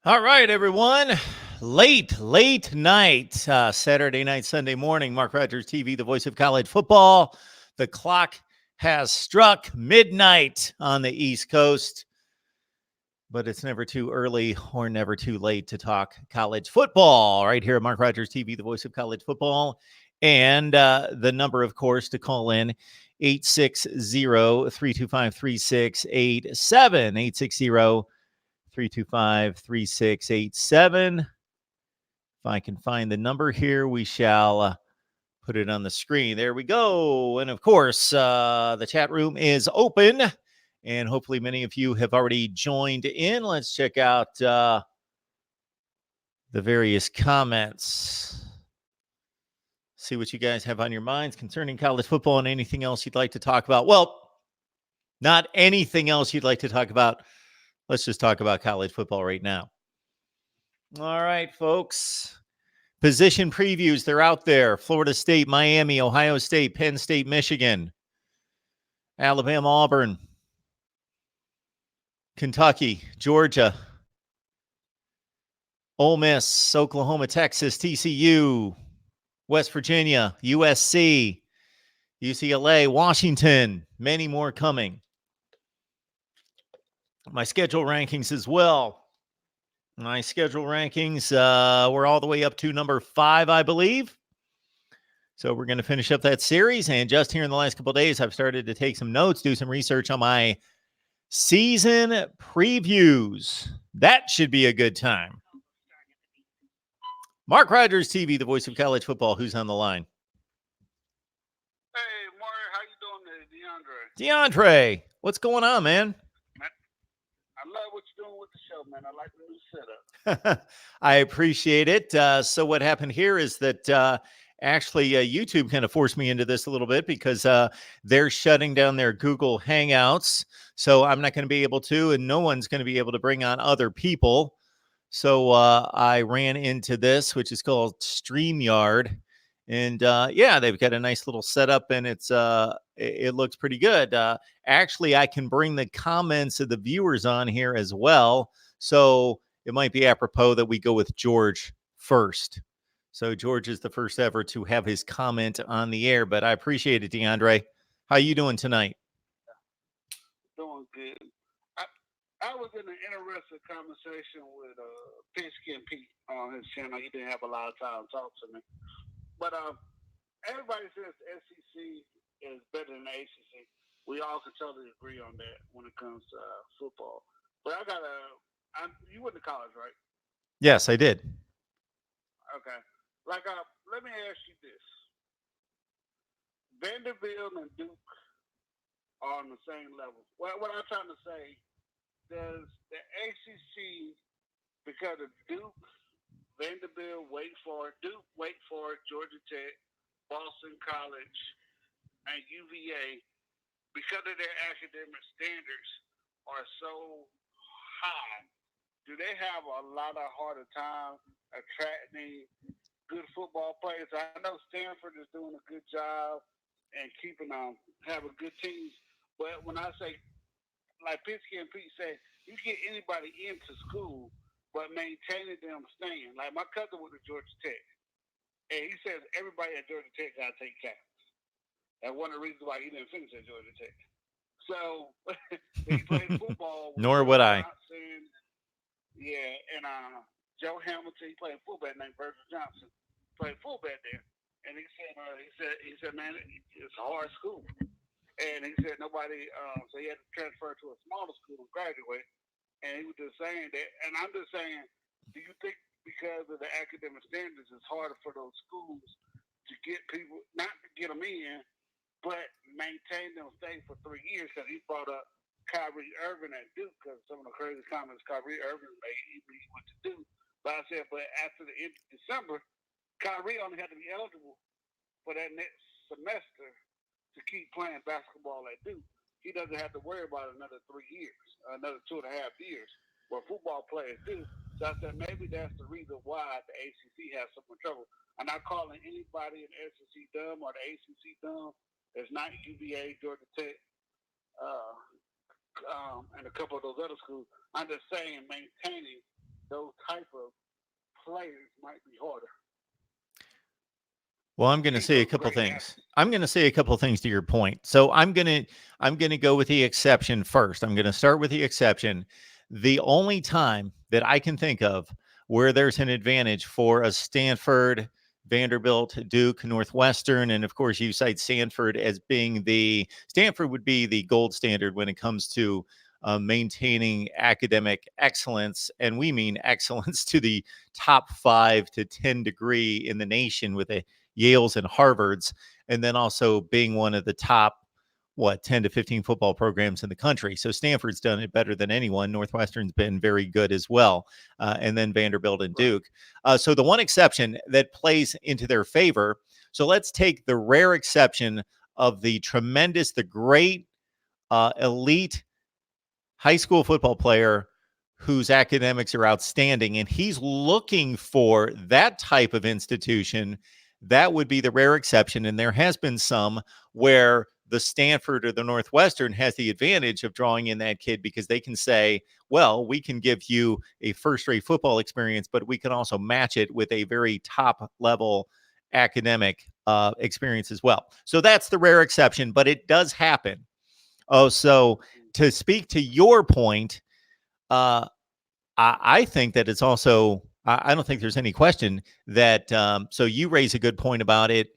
All right, everyone. Late night, Saturday night, Sunday morning. Mark Rogers TV, the voice of college football. The clock has struck midnight on the East Coast, but it's never too early or never too late to talk college football. Right here at Mark Rogers TV, the voice of college football. And the number, of course, to call in 860-325-3687. 860-325-3687. If I can find the number here, we shall put it on the screen. There we go. And of course, the chat room is open, and hopefully many of you have already joined in. Let's check out the various comments. See what you guys have on your minds concerning college football and anything else you'd like to talk about. Well, not anything else you'd like to talk about. Let's just talk about college football right now. All right, folks. Position previews, they're out there. Florida State, Miami, Ohio State, Penn State, Michigan, Alabama, Auburn, Kentucky, Georgia, Ole Miss, Oklahoma, Texas, TCU, West Virginia, USC, UCLA, Washington, many more coming. My schedule rankings as well. My schedule rankings, we're all the way up to number 5, I believe. So we're going to finish up that series. And just here in the last couple of days, I've started to take some notes, do some research on my season previews. That should be a good time. Mark Rogers TV, the voice of college football. Who's on the line? Hey, Mario, how you doing there, DeAndre? DeAndre, what's going on, man? I love what you're doing with the show, man. I like the new setup. I appreciate it. So what happened here is that actually YouTube kind of forced me into this a little bit because they're shutting down their Google Hangouts. So I'm not going to be able to, and no one's going to be able to bring on other people. So I ran into this, which is called StreamYard. And yeah, they've got a nice little setup, and it looks pretty good. Actually, I can bring the comments of the viewers on here as well. So it might be apropos that we go with George first. So George is the first ever to have his comment on the air, but I appreciate it, DeAndre. How you doing tonight? Doing good. I, I was in an interesting conversation with Pinsky and Pete on his channel. He didn't have a lot of time to talk to me. But everybody says the SEC is better than the ACC. We all can totally agree on that when it comes to football. But you went to college, right? Yes, I did. Okay. Like, let me ask you this: Vanderbilt and Duke are on the same level. What I'm trying to say, does the ACC, because of Duke, Vanderbilt, Wake Forest, Georgia Tech, Boston College, and UVA, because of their academic standards, are so high, do they have a lot of harder time attracting good football players? I know Stanford is doing a good job and keeping having good teams, but when I say, like Pinsky and Pete said, you get anybody into school, but maintaining them staying. Like my cousin went to Georgia Tech, and he says everybody at Georgia Tech got to take caps. That's one of the reasons why he didn't finish at Georgia Tech. So he played football with Nor would George I. Johnson, yeah, and Joe Hamilton. He played fullback named Virgil Johnson. Played fullback there, and he said, man, it's a hard school. And he said nobody, so he had to transfer to a smaller school and graduate. And he was just saying that, and I'm just saying, do you think because of the academic standards, it's harder for those schools to get people, not to get them in, but maintain them stay for 3 years? Because he brought up Kyrie Irving at Duke, because some of the crazy comments Kyrie Irving made, he went to Duke. But I said, but after the end of December, Kyrie only had to be eligible for that next semester to keep playing basketball at Duke. He doesn't have to worry about another 3 years, another 2.5 years, where football players do. So I said maybe that's the reason why the ACC has so much trouble. I'm not calling anybody in the SEC dumb or the ACC dumb. It's not UVA, Georgia Tech, and a couple of those other schools. I'm just saying maintaining those type of players might be harder. Well, I'm going to Keep say a those couple great things. athletes. I'm going to say a couple things to your point. So I'm going to go with the exception first. I'm going to start with the exception. The only time that I can think of where there's an advantage for a Stanford, Vanderbilt, Duke, Northwestern, and of course you cite Stanford as being Stanford would be the gold standard when it comes to maintaining academic excellence, and we mean excellence to the top 5 to 10 degree in the nation with a Yale's and Harvard's, and then also being one of the top, 10 to 15 football programs in the country. So Stanford's done it better than anyone. Northwestern's been very good as well. And then Vanderbilt and Right. Duke. So the one exception that plays into their favor. So let's take the rare exception of the great, elite high school football player whose academics are outstanding, and he's looking for that type of institution. That would be the rare exception. And there has been some where the Stanford or the Northwestern has the advantage of drawing in that kid because they can say, well, we can give you a first rate football experience, but we can also match it with a very top level academic experience as well. So that's the rare exception, but it does happen. Oh, so to speak to your point, uh, I think that it's also, I don't think there's any question that, so you raise a good point about it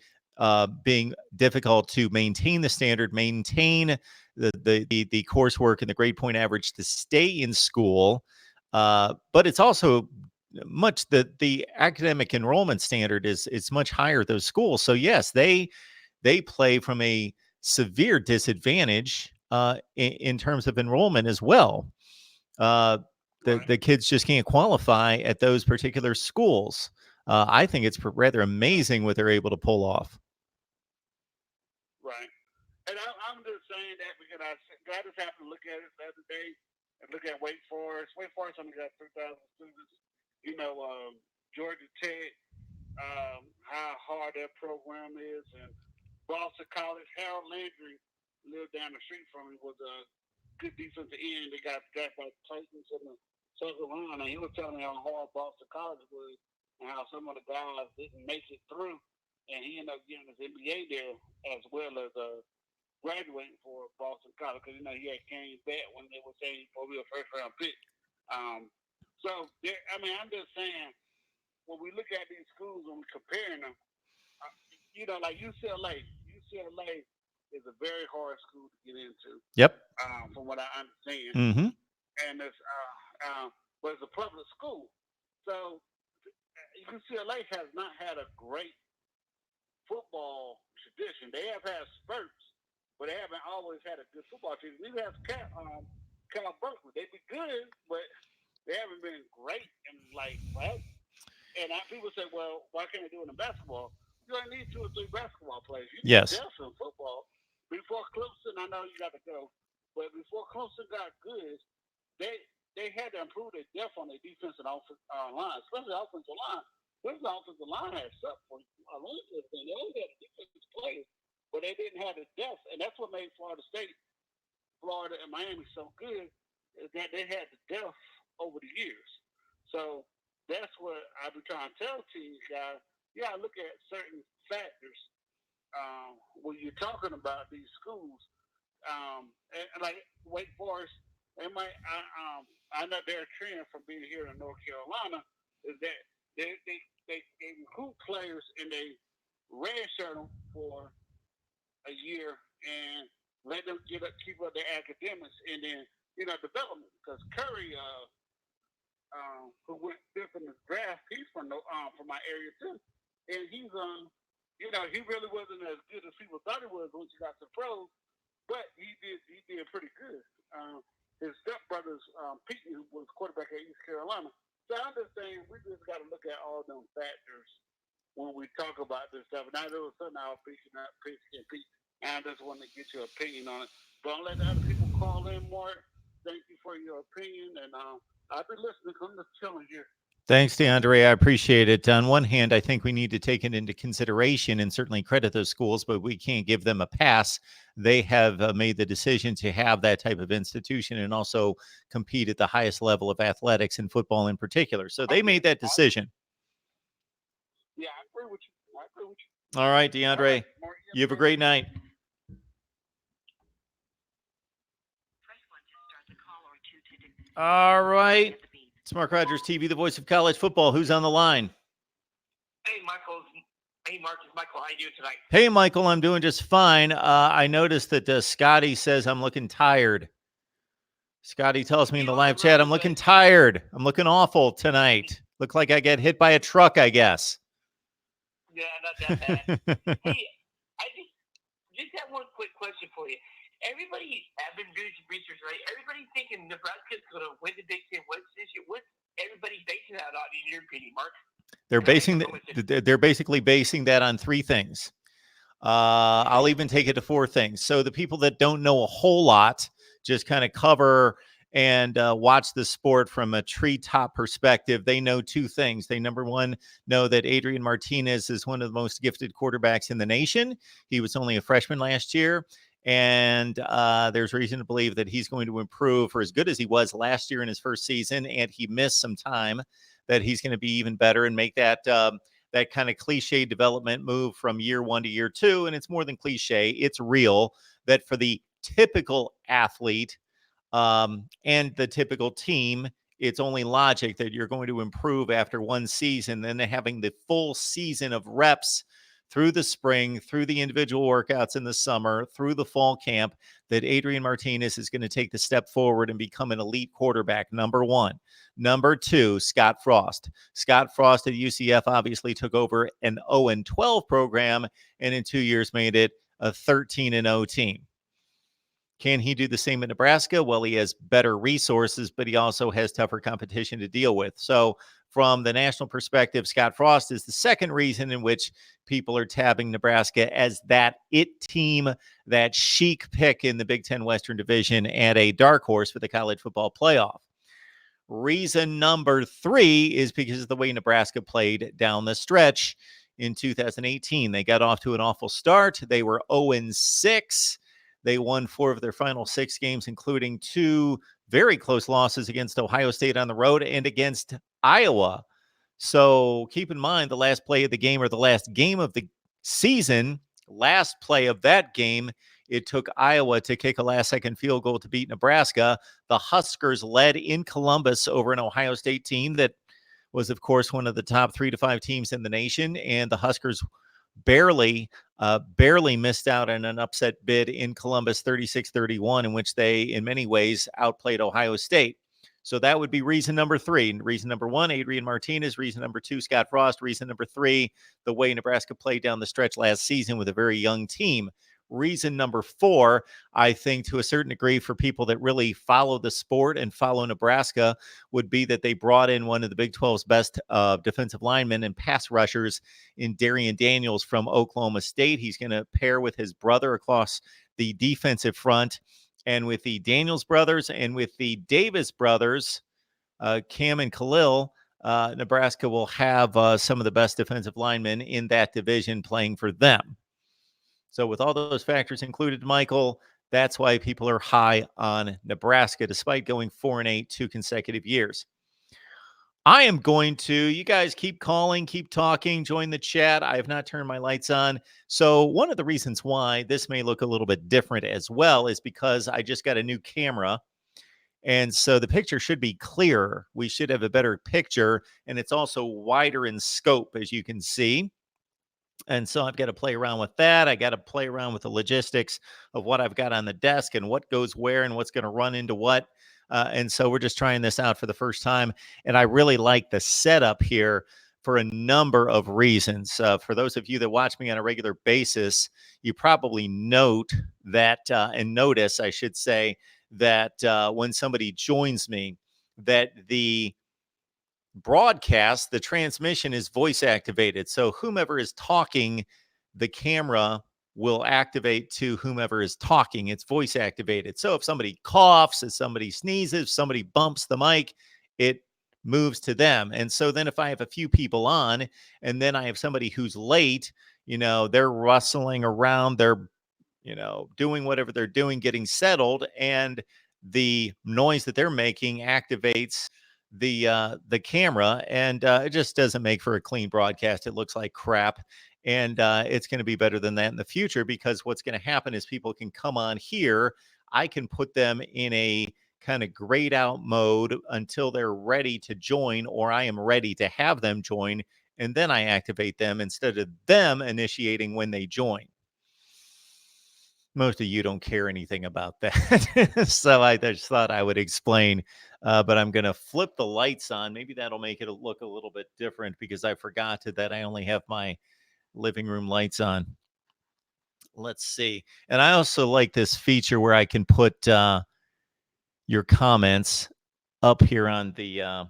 being difficult to maintain the standard, maintain the coursework and the grade point average to stay in school. But it's also the academic enrollment standard is much higher at those schools. So yes, they play from a severe disadvantage in terms of enrollment as well. Uh, Right. the kids just can't qualify at those particular schools. I think it's rather Right. amazing what they're able to pull off. Right. And I'm just saying that because I just happened to look at it the other day and look at Wake Forest. Wake Forest only got 3,000 students. You know, Georgia Tech, how hard their program is, and Boston College. Harold Landry lived down the street from me, was a good defensive end. They got drafted by the Titans in the second round, and he was telling me how hard Boston College was and how some of the guys didn't make it through, and he ended up getting his NBA there as well as graduating for Boston College because he had came back when they were saying he'll be a first round pick. Um, so I mean, I'm just saying when we look at these schools and we're comparing them, like UCLA is a very hard school to get into, Yep. from what I understand, Mm-hmm. and but it's a public school, so UCLA has not had a great football tradition. They have had spurts, but they haven't always had a good football team. We have Cal Berkeley. They be good, but they haven't been great in like forever. And people say, well, why can't they do it in basketball? You only need 2 or 3 basketball players. You need Yes. depth in football. Before Clemson, I know you got to go, but before Clemson got good, they they had to improve their depth on their defensive line, especially offensive line. This offensive line has sucked for a long time. They only had defensive players, but they didn't have the depth, and that's what made Florida State, Florida, and Miami so good is that they had the depth over the years. So that's what I've been trying to tell teams, guys. You got to look at certain factors when you're talking about these schools. And like Wake Forest, they might. I know their trend from being here in North Carolina is that they recruit players and they redshirt them for a year and let them keep up their academics and then development. Because Curry, who went fifth in the draft, he's from my area too, and he really wasn't as good as people thought he was once he got to pros, but he did pretty good. His stepbrother's Pete, who was quarterback at East Carolina. So I'm just saying we just got to look at all them factors when we talk about this stuff. And I know something I'll pitch and Pete. And I just want to get your opinion on it. But I'll let the other people call in, Mark. Thank you for your opinion, and I've been listening. I'm just chilling here. Thanks, DeAndre. I appreciate it. On one hand, I think we need to take it into consideration and certainly credit those schools, but we can't give them a pass. They have made the decision to have that type of institution and also compete at the highest level of athletics and football in particular. So they made that decision. Yeah, I agree with you. I agree with you. All right, DeAndre, All right, you have a great night. All right. Smart Rogers TV, the voice of college football. Who's on the line? Hey, Michael. Hey, Marcus. Michael, how you doing tonight? Hey, Michael, I'm doing just fine. I noticed that Scotty says I'm looking tired. Scotty tells me in the live chat, I'm looking tired. I'm looking awful tonight. Look like I get hit by a truck, I guess. Yeah, not that bad. Hey, I just have one quick question for you. Everybody, I've been doing some research, right? Everybody's thinking Nebraska's going to win the Big Ten West this year. What's everybody basing that on, in your opinion, Mark? They're basically basing that on three things. I'll even take it to four things. So the people that don't know a whole lot just kind of cover and watch the sport from a treetop perspective. They know two things. They, number one, know that Adrian Martinez is one of the most gifted quarterbacks in the nation. He was only a freshman last year. And there's reason to believe that he's going to improve for as good as he was last year in his first season. And he missed some time, that he's going to be even better and make that that kind of cliche development move from year one to year two. And it's more than cliche. It's real that for the typical athlete and the typical team, it's only logic that you're going to improve after one season. Then having the full season of reps through the spring, through the individual workouts in the summer, through the fall camp, that Adrian Martinez is going to take the step forward and become an elite quarterback, number one. Number two, Scott Frost. Scott Frost at UCF obviously took over an 0-12 program and in 2 years made it a 13-0 team. Can he do the same in Nebraska? Well, he has better resources, but he also has tougher competition to deal with. So from the national perspective, Scott Frost is the second reason in which people are tabbing Nebraska as that it team, that chic pick in the Big Ten Western Division, and a dark horse for the college football playoff. Reason number three is because of the way Nebraska played down the stretch in 2018. They got off to an awful start. They were 0-6. They won 4 of their final 6 games, including 2 very close losses against Ohio State on the road and against Iowa. So keep in mind the last play of the game, or the last game of the season, last play of that game, it took Iowa to kick a last-second field goal to beat Nebraska. The Huskers led in Columbus over an Ohio State team that was, of course, one of the top 3 to 5 teams in the nation, and the Huskers barely missed out on an upset bid in Columbus, 36-31, in which they, in many ways, outplayed Ohio State. So that would be reason number 3. Reason number 1, Adrian Martinez. Reason number 2, Scott Frost. Reason number 3, the way Nebraska played down the stretch last season with a very young team. Reason number 4, I think to a certain degree for people that really follow the sport and follow Nebraska, would be that they brought in one of the Big 12's best defensive linemen and pass rushers in Darian Daniels from Oklahoma State. He's going to pair with his brother across the defensive front, and with the Daniels brothers and with the Davis brothers, Cam and Khalil, Nebraska will have some of the best defensive linemen in that division playing for them. So with all those factors included, Michael, that's why people are high on Nebraska, despite going 4-8 2 consecutive years. I am going to, you guys keep calling, keep talking, join the chat. I have not turned my lights on. So one of the reasons why this may look a little bit different as well is because I just got a new camera. And so the picture should be clearer. We should have a better picture. And it's also wider in scope, as you can see. And so I've got to play around with that. I got to play around with the logistics of what I've got on the desk and what goes where and what's going to run into what. And so we're just trying this out for the first time. And I really like the setup here for a number of reasons. For those of you that watch me on a regular basis, you probably note that and notice, I should say, that when somebody joins me, that the broadcast, the transmission is voice activated. So whomever is talking, the camera will activate to whomever is talking. It's voice activated. So if somebody coughs, if somebody sneezes, if somebody bumps the mic, it moves to them. And so then if I have a few people on and then I have somebody who's late, they're rustling around, they're, doing whatever they're doing, getting settled, and the noise that they're making activates the camera, and it just doesn't make for a clean broadcast. It looks like crap. And it's going to be better than that in the future, because what's going to happen is people can come on here. I can put them in a kind of grayed out mode until they're ready to join, or I am ready to have them join, and then I activate them instead of them initiating when they join. Most of you don't care anything about that. So I just thought I would explain, but I'm going to flip the lights on. Maybe that'll make it look a little bit different, because I forgot that I only have my living room lights on. Let's see. And I also like this feature where I can put your comments up here on the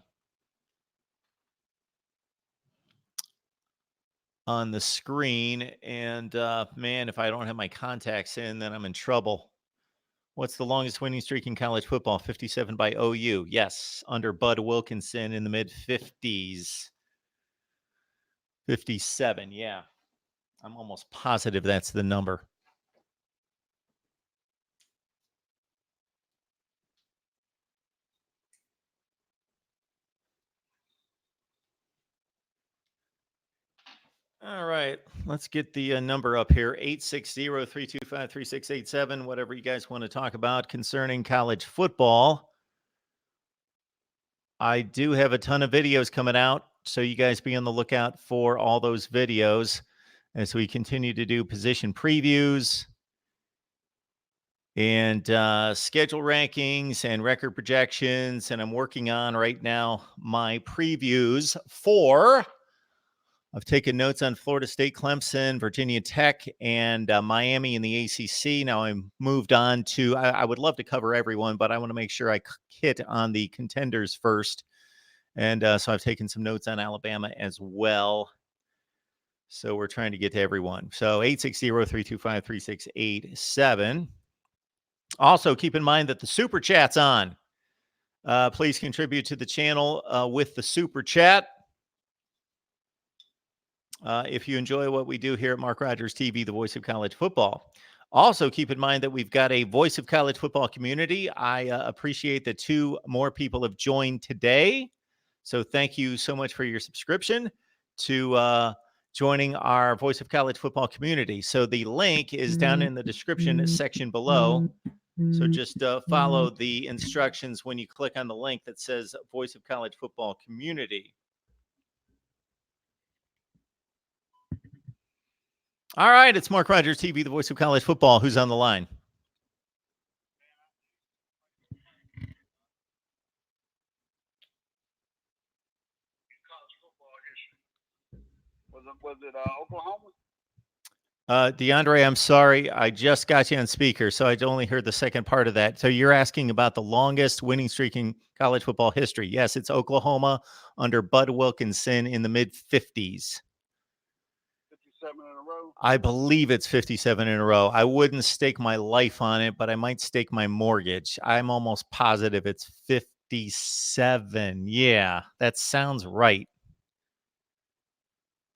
screen. And man, if I don't have my contacts in, then I'm in trouble. What's the longest winning streak in college football? 57 by OU. Yes, under Bud Wilkinson in the mid 50s. 57, yeah. I'm almost positive that's the number. All right, let's get the number up here, 860-325-3687, whatever you guys want to talk about concerning college football. I do have a ton of videos coming out, so you guys be on the lookout for all those videos as we continue to do position previews and schedule rankings and record projections. And I'm working on right now my previews for... I've taken notes on Florida State, Clemson, Virginia Tech, and Miami in the ACC. Now I'm moved on to, I would love to cover everyone, but I want to make sure I hit on the contenders first. And so I've taken some notes on Alabama as well. So we're trying to get to everyone. So 860-325-3687. Also, keep in mind that the Super Chat's on. Please contribute to the channel with the Super Chat. If you enjoy what we do here at Mark Rogers TV, the voice of college football. Also, keep in mind that we've got a voice of college football community. I appreciate that 2 more people have joined today. So thank you so much for your subscription to joining our voice of college football community. So the link is down in the description section below. So just follow the instructions when you click on the link that says voice of college football community. All right, it's Mark Rogers TV, the voice of college football. Who's on the line? Was it Oklahoma? DeAndre, I'm sorry. I just got you on speaker, so I only heard the second part of that. So you're asking about the longest winning streak in college football history. Yes, it's Oklahoma under Bud Wilkinson in the mid 50s. 57 in a row? I believe it's 57 in a row. I wouldn't stake my life on it, but I might stake my mortgage. I'm almost positive it's 57. Yeah, that sounds right.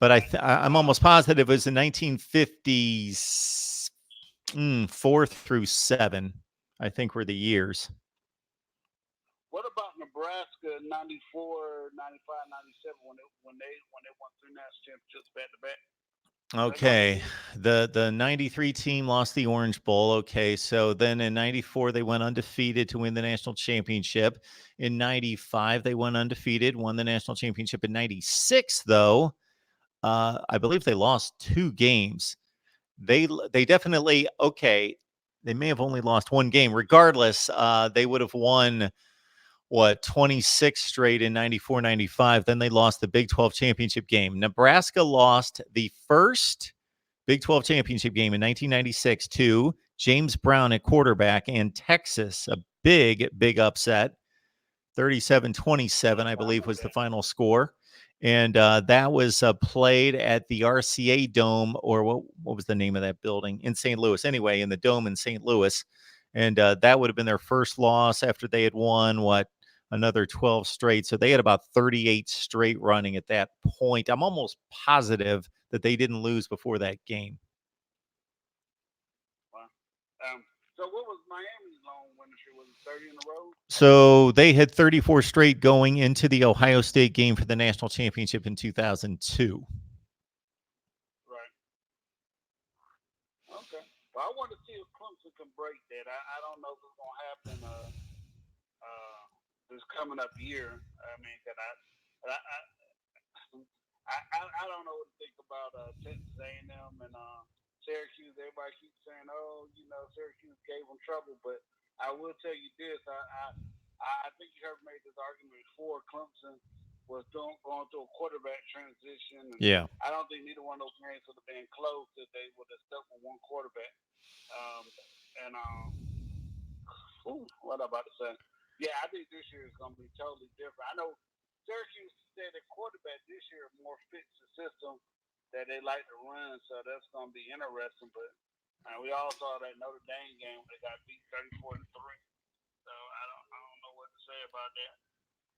But I'm almost positive it was the 1950s, 4 through 7, I think, were the years. What about Nebraska 94, 95, 97 when they won 3 national championships back to back? Okay, the 93 team lost the Orange Bowl. Okay, so then in 94 they went undefeated to win the national championship. In 95 they went undefeated, won the national championship. In 96 though, I believe they lost 2 games. They definitely, okay, they may have only lost 1 game. Regardless, they would have won 26 straight in 94, 95. Then they lost the Big 12 championship game. Nebraska lost the first Big 12 championship game in 1996 to James Brown at quarterback, and Texas, a big upset. 37-27, I believe, was the final score. And that was played at the RCA Dome, or what was the name of that building? In St. Louis. Anyway, in the Dome in St. Louis. And that would have been their first loss after they had won, another 12 straight. So they had about 38 straight running at that point. I'm almost positive that they didn't lose before that game. So what was Miami's long winning streak? Was it 30 in a row? So they had 34 straight going into the Ohio State game for the national championship in 2002. Right. Okay. Well, I want to see if Clemson can break that. I don't know if it's going to happen this coming up year. I mean, I don't know what to think about Texas A&M and Syracuse. Everybody keeps saying, "Oh, Syracuse gave them trouble," but I will tell you this: I think you have made this argument before. Clemson was going through a quarterback transition. And yeah. I don't think neither one of those games would have been close if they would have stuck with one quarterback. What am I about to say? Yeah, I think this year is going to be totally different. I know Syracuse said the quarterback this year more fits the system that they like to run, so that's going to be interesting. But we all saw that Notre Dame game where they got beat 34-3. So I don't know what to say about that.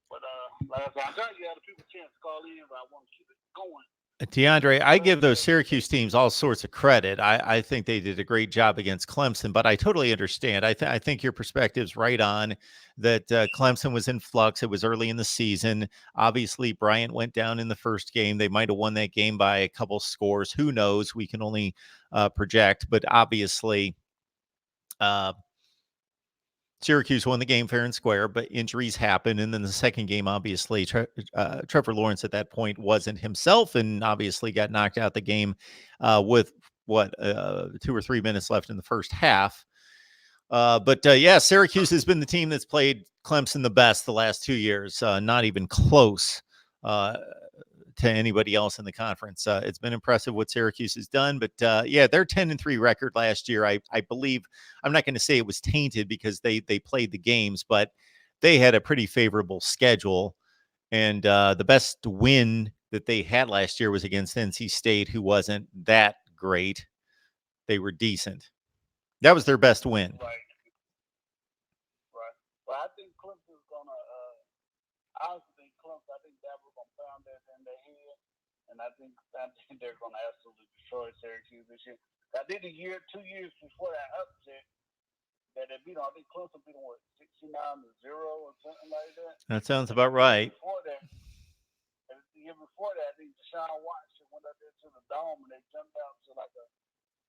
But like I said, I'm trying to give other people a chance to call in, but I want to keep it going. DeAndre, I give those Syracuse teams all sorts of credit. I think they did a great job against Clemson, but I totally understand. I think your perspective's right on that. Clemson was in flux. It was early in the season. Obviously, Bryant went down in the first game. They might have won that game by a couple scores. Who knows? We can only project, but obviously, Syracuse won the game fair and square, but injuries happen. And then the second game, obviously, Trevor Lawrence at that point wasn't himself and obviously got knocked out the game with 2 or 3 minutes left in the first half. But Syracuse has been the team that's played Clemson the best the last 2 years, not even close to anybody else in the conference. It's been impressive what Syracuse has done, but their 10-3 record last year, I believe, I'm not going to say it was tainted because they played the games, but they had a pretty favorable schedule. And the best win that they had last year was against NC State, who wasn't that great. They were decent. That was their best win. Right. Well, I think Clemson's going to I think Dabo going to pound that in their head, and I think they're going to absolutely destroy Syracuse this year. I think 2 years before that upset that they beat them, I think Clemson beat them 69-0 or something like that. That sounds about right. The year before that, I think Deshaun Watson went up there to the Dome and they jumped out to like a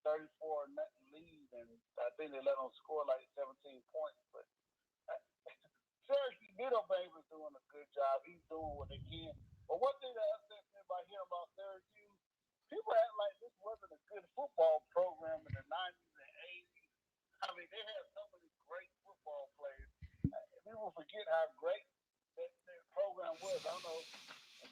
34-0 lead, and I think they let them score like 17 points, but. Syracuse, Vito Baby's doing a good job. He's doing what they can. But one thing that upsets me about hearing about Syracuse, people act like this wasn't a good football program in the 90s and 80s. I mean, they had so many great football players. People forget how great that program was. I don't know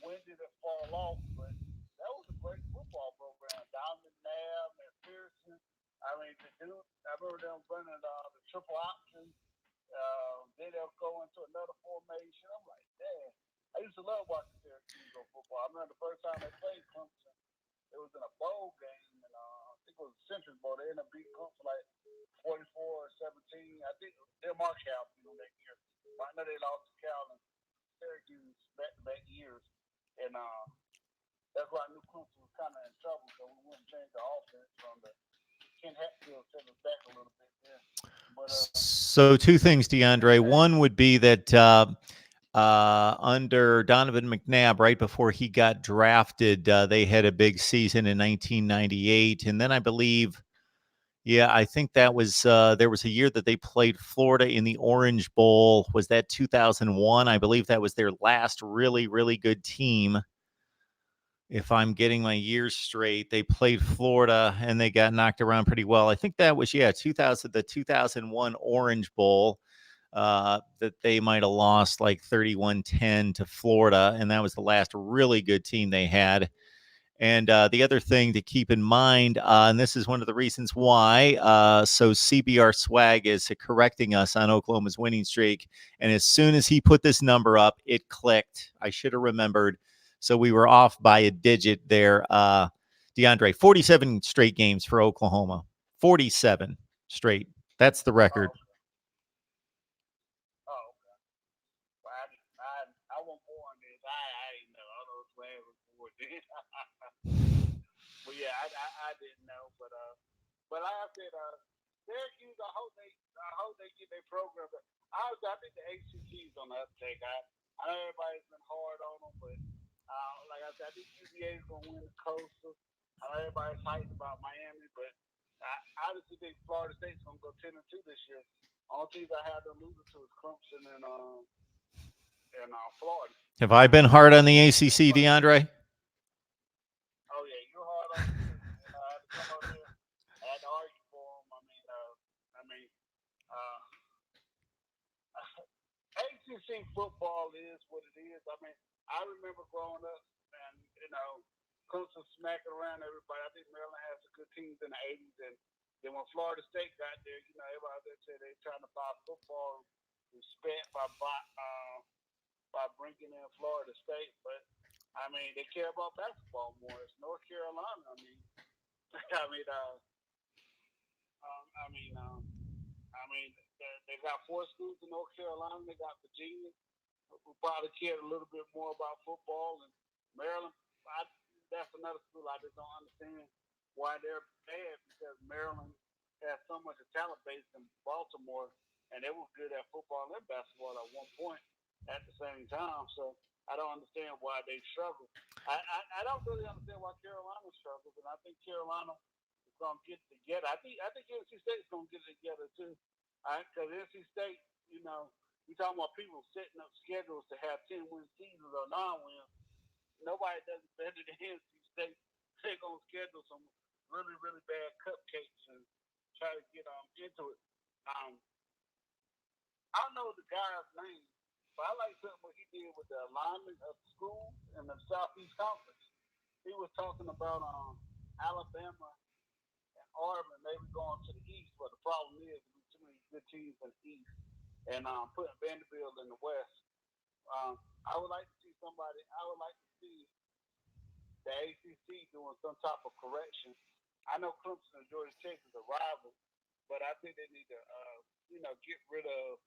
when did it fall off, but that was a great football program. Donovan Nabb and Pearson. I mean, I remember them running the triple option. Then they'll go into another formation. I'm like, damn. I used to love watching Syracuse go football. I remember the first time they played Clemson, it was in a bowl game, and I think it was a Century Bowl. They ended up beating Clemson like 44-17. I think their Mark Cal beat them that year. I know they lost to Cal and Syracuse back-to-back years, and that's why I knew Clemson was kind of in trouble, so we wouldn't change the offense from the Ken Hatfield set us back a little bit there. But, so 2 things, DeAndre. One would be that under Donovan McNabb, right before he got drafted, they had a big season in 1998. And then I believe, I think that was there was a year that they played Florida in the Orange Bowl. Was that 2001? I believe that was their last really, really good team. If I'm getting my years straight, they played Florida and they got knocked around pretty well. I think that was, the 2001 Orange Bowl that they might have lost like 31-10 to Florida. And that was the last really good team they had. And the other thing to keep in mind, and this is one of the reasons why, so CBR Swag is correcting us on Oklahoma's winning streak. And as soon as he put this number up, it clicked. I should have remembered. So we were off by a digit there. DeAndre, 47 straight games for Oklahoma. 47 straight. That's the record. okay. Well, I Well, yeah, I didn't know, but like I said, Syracuse, I hope they get their program. I think the ACC is on the uptake. I know everybody's been hard on them, but like I said, I think UVA is going to win the Coastal. I know everybody's hyped about Miami, but I honestly think Florida State's going to go 10-2 this year. All teams I have them losing to is Clemson and Florida. Have I been hard on the ACC, DeAndre? Oh yeah, you're hard on it too. I had to come over there. I had to argue for them. Uh, ACC football is what it is. I remember growing up and Clemson smacking around everybody. I think Maryland has some good teams in the '80s, and then when Florida State got there, everybody there said they trying to buy football respect by bringing in Florida State, but they care about basketball more. It's North Carolina. They got 4 schools in North Carolina. They got Virginia, who probably cared a little bit more about football, and Maryland. That's another school I just don't understand why they're bad, because Maryland has so much talent base in Baltimore, and they were good at football and basketball at one point at the same time. So I don't understand why they struggle. I don't really understand why Carolina struggles, and I think Carolina is going to get it together. I think NC State is going to get it together too, because NC State, we talking about people setting up schedules to have 10-win seasons or 9-wins. Nobody does it better than NC State. They're going to schedule some really, really bad cupcakes and try to get into it. I don't know the guy's name, but I like something what he did with the alignment of the schools in the Southeast Conference. He was talking about Alabama and Auburn maybe going to the East, but the problem is there's too many good teams in the East, and putting Vanderbilt in the West. I would like to see the ACC doing some type of correction. I know Clemson and Georgia Tech is a rival, but I think they need to, get rid of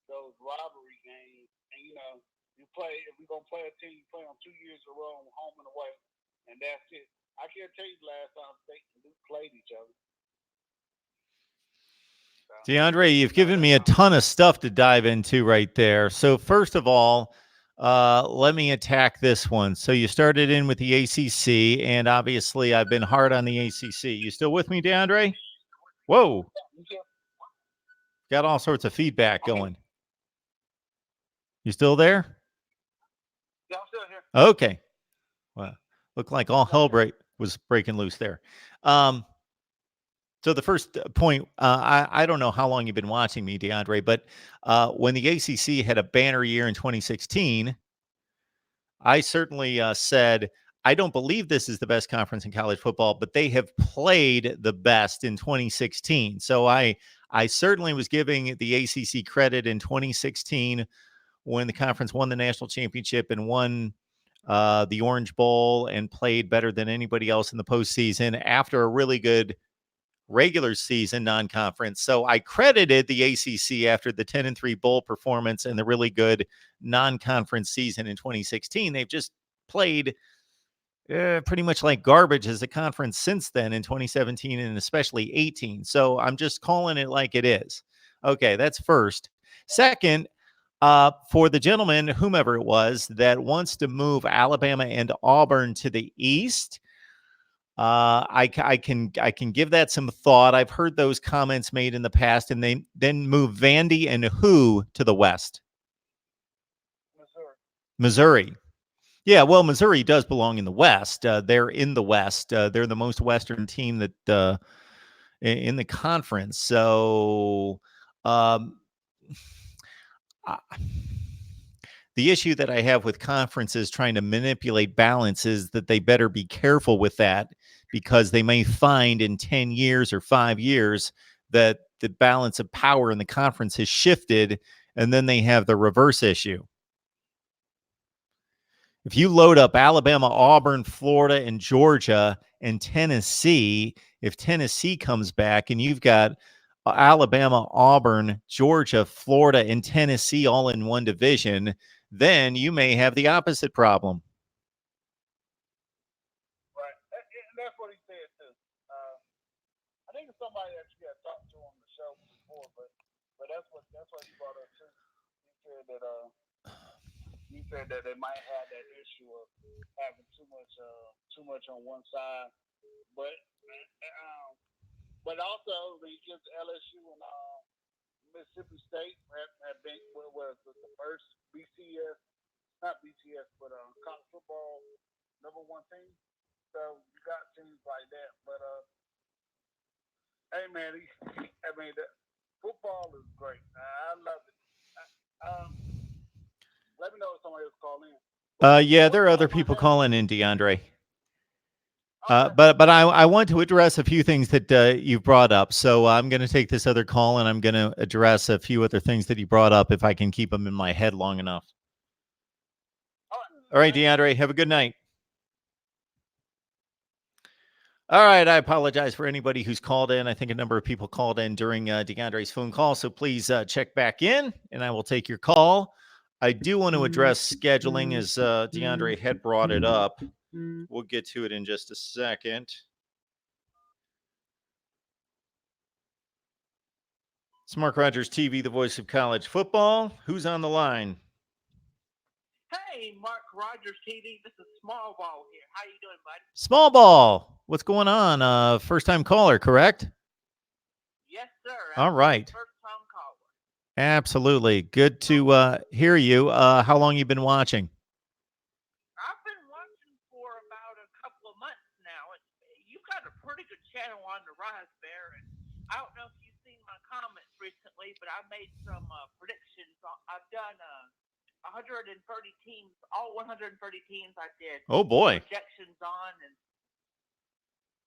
those rivalry games. And if we're gonna play a team, you play them 2 years in a row, home and away, and that's it. I can't tell you the last time State and Duke played each other. DeAndre, you've given me a ton of stuff to dive into right there. So first of all, let me attack this one. So you started in with the ACC, and obviously I've been hard on the ACC. You still with me, DeAndre? Whoa. Got all sorts of feedback going. You still there? Yeah, I'm still here. Okay. Well, looked like all hell was breaking loose there. So the first point, I don't know how long you've been watching me, DeAndre, but when the ACC had a banner year in 2016, I certainly said, I don't believe this is the best conference in college football, but they have played the best in 2016. So I certainly was giving the ACC credit in 2016 when the conference won the national championship and won the Orange Bowl and played better than anybody else in the postseason after a really good regular season non-conference. So I credited the ACC after the 10-3 bowl performance and the really good non-conference season in 2016. They've just played pretty much like garbage as a conference since then in 2017 and especially 18. So I'm just calling it like it is. Okay, that's first. Second, for the gentleman, whomever it was, that wants to move Alabama and Auburn to the East, I can give that some thought. I've heard those comments made in the past, and they then move Vandy and who to the West? Missouri. Yeah, well, Missouri does belong in the West. They're in the West. They're the most Western team that in the conference. So the issue that I have with conferences trying to manipulate balance is that they better be careful with that, because they may find in 10 years or 5 years that the balance of power in the conference has shifted, and then they have the reverse issue. If you load up Alabama, Auburn, Florida, and Georgia and Tennessee, if Tennessee comes back and you've got Alabama, Auburn, Georgia, Florida, and Tennessee all in one division, then you may have the opposite problem. he said that they might have that issue of having too much on one side. But also when you get to LSU and Mississippi State have been was the first BCS, not BCS, but college football #1 team. So you got teams like that. But hey man, I mean football is great. I love it. Let me know if somebody else call in. Yeah, there are other people calling in, DeAndre. Okay. But I want to address a few things that you've brought up. So I'm going to take this other call and I'm going to address a few other things that you brought up if I can keep them in my head long enough. All right, DeAndre, have a good night. All right, I apologize for anybody who's called in. I think a number of people called in during DeAndre's phone call, so please check back in, and I will take your call. I do want to address scheduling as DeAndre had brought it up. We'll get to it in just a second. It's Mark Rogers TV, the voice of college football. Who's on the line? Hey, Mark Rogers TV. This is Small Ball here. How you doing, bud? Small Ball. What's going on? First-time caller, correct? Yes, sir. All right. First-time caller. Absolutely. Good to hear you. How long you been watching? I've been watching for about a couple of months now. You've got a pretty good channel on the rise there. And I don't know if you've seen my comments recently, but I made some predictions. I've done 130 teams, all 130 teams I did. Oh, boy. Projections on. And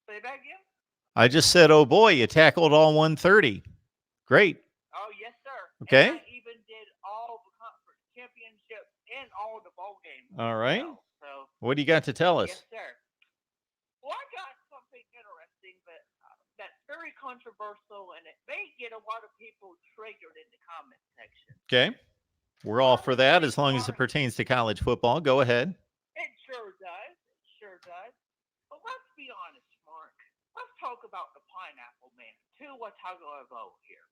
say that again? I just said, oh, boy, you tackled all 130. Great. Oh, yes, sir. Okay. And I even did all the conference championships and all the bowl games. All right. So, what do you got to tell us? yes, sir. Well, I got something interesting that's very controversial, and it may get a lot of people triggered in the comment section. Okay. We're all for that as long as it pertains to college football. Go ahead. It sure does. It sure does. But let's be honest, Mark. Let's talk about the Pineapple Man. Tua Tagovailoa here.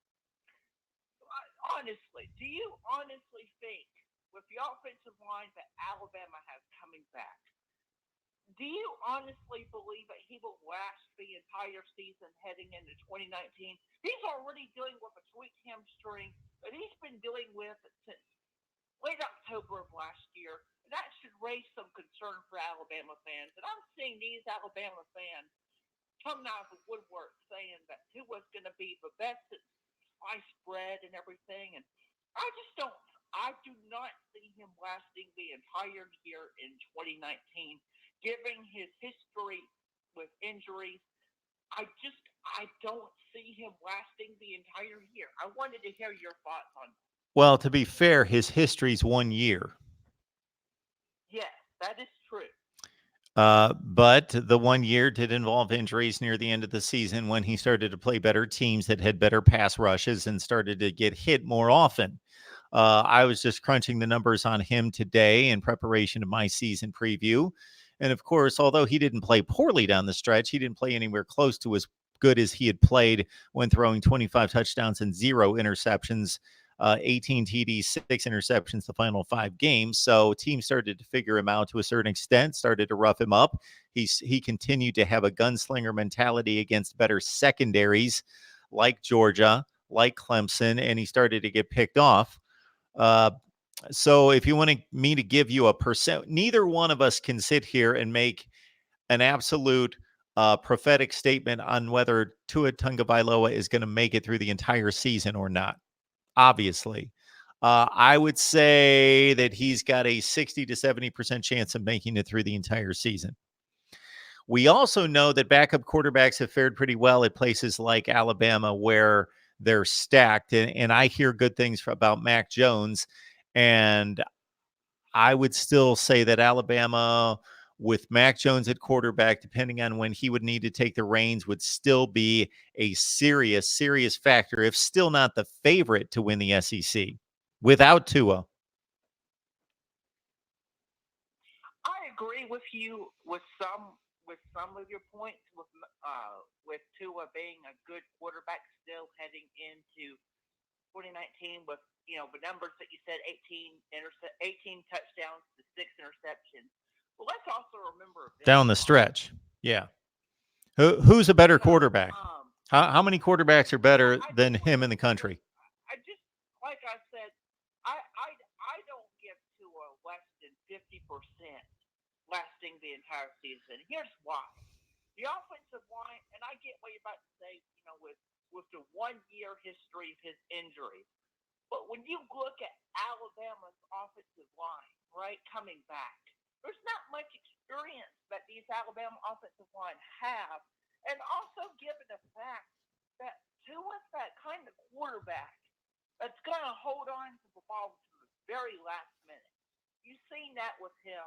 Honestly, do you honestly think with the offensive line that Alabama has coming back, do you honestly believe that he will last the entire season heading into 2019? He's already dealing with a tweaked hamstring that he's been dealing with since late October of last year. That should raise some concern for Alabama fans. And I'm seeing these Alabama fans coming out of the woodwork saying that Tua's going to be the best at sliced bread and everything. And I do not see him lasting the entire year in 2019. Given his history with injuries, I don't see him lasting the entire year. I wanted to hear your thoughts on that. Well, to be fair, his history's 1 year. Yes, that is true. But the 1 year did involve injuries near the end of the season when he started to play better teams that had better pass rushes and started to get hit more often. I was just crunching the numbers on him today in preparation of my season preview. And of course, although he didn't play poorly down the stretch, he didn't play anywhere close to as good as he had played when throwing 25 touchdowns and 0 interceptions, 18 TDs, 6 interceptions the final 5 games. So teams started to figure him out to a certain extent, started to rough him up. He continued to have a gunslinger mentality against better secondaries like Georgia, like Clemson, and he started to get picked off. So if you want me to give you a percent, neither one of us can sit here and make an absolute prophetic statement on whether Tua Tagovailoa is going to make it through the entire season or not. Obviously, I would say that he's got a 60 to 70% chance of making it through the entire season. We also know that backup quarterbacks have fared pretty well at places like Alabama where they're stacked. And I hear good things about Mac Jones. And I would still say that Alabama, with Mac Jones at quarterback, depending on when he would need to take the reins, would still be a serious, serious factor, if still not the favorite to win the SEC without Tua. I agree with you with some of your points with Tua being a good quarterback still heading into 2019 with the numbers that you said, 18 touchdowns to 6 interceptions. Well, let's also remember Down the stretch. Yeah. Who's a better quarterback? How many quarterbacks are better than him in the country? I just, like I said, I don't give Tua less than 50% lasting the entire season. Here's why. The offensive line, and I get what you're about to say, with the 1-year history of his injury. But when you look at Alabama's offensive line, right, coming back, there's not much experience that these Alabama offensive line have. And also given the fact that Tua's that kind of quarterback that's going to hold on to the ball to the very last minute. You've seen that with him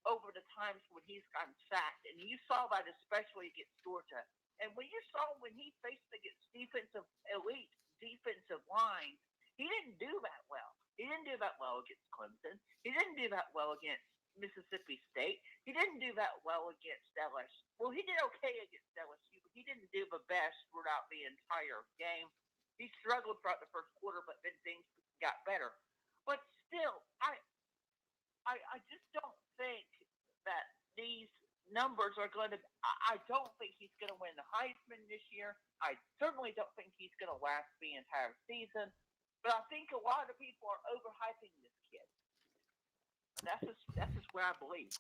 over the times when he's gotten sacked, and you saw that especially against Georgia. And when you saw when he faced against elite defensive line, he didn't do that well. He didn't do that well against Clemson. He didn't do that well against Mississippi State. He didn't do that well against LSU. Well, he did okay against LSU, but he didn't do the best throughout the entire game. He struggled throughout the first quarter, but then things got better. But still, I just don't think that these numbers are going to. I don't think he's going to win the Heisman this year. I certainly don't think he's going to last the entire season. But I think a lot of people are overhyping this kid. That's just where I believe.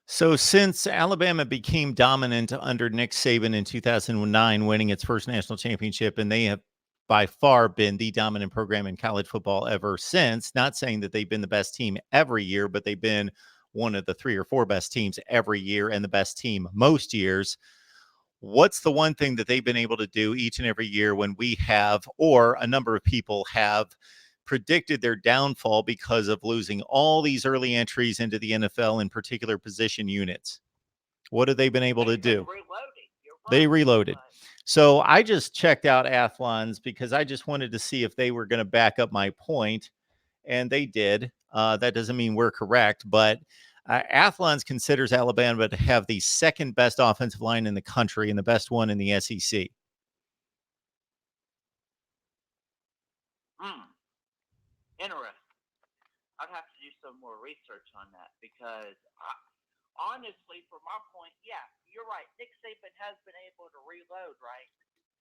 So since Alabama became dominant under Nick Saban in 2009, winning its first national championship, and they have by far been the dominant program in college football ever since, not saying that they've been the best team every year, but they've been one of the 3 or 4 best teams every year and the best team most years. What's the one thing that they've been able to do each and every year when we have, or a number of people have, predicted their downfall because of losing all these early entries into the NFL in particular position units? What have they been able to do? They reloaded. So I just checked out Athlon's because I just wanted to see if they were going to back up my point, and they did. That doesn't mean we're correct, but Athlon's considers Alabama to have the second best offensive line in the country and the best one in the SEC. Interesting. I'd have to do some more research on that because, honestly, from my point, yeah, you're right. Nick Saban has been able to reload, right?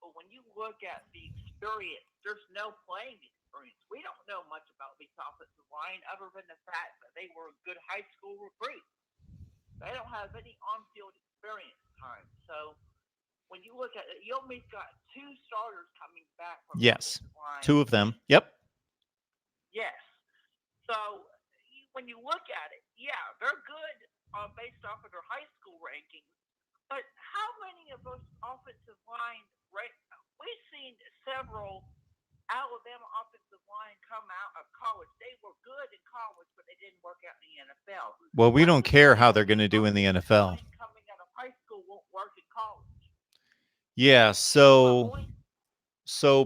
But when you look at the experience, there's no playing experience. We don't know much about these offensive line other than the fact that they were good high school recruits. They don't have any on-field experience time. So when you look at it, you only got 2 starters coming back from yes, the line. 2 of them. Yep. Yes. So when you look at it, yeah, they're good based off of their high school rankings. But how many of those offensive line we've seen several Alabama offensive line come out of college. They were good in college, but they didn't work out in the NFL. Well, we don't care how they're going to do in the NFL. Coming out of high school won't work in college. Yeah, so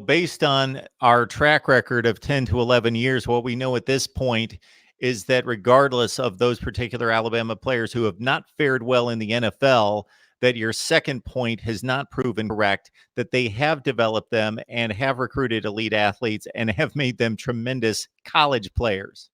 based on our track record of 10 to 11 years, what we know at this point is that regardless of those particular Alabama players who have not fared well in the NFL, that your second point has not proven correct, that they have developed them and have recruited elite athletes and have made them tremendous college players.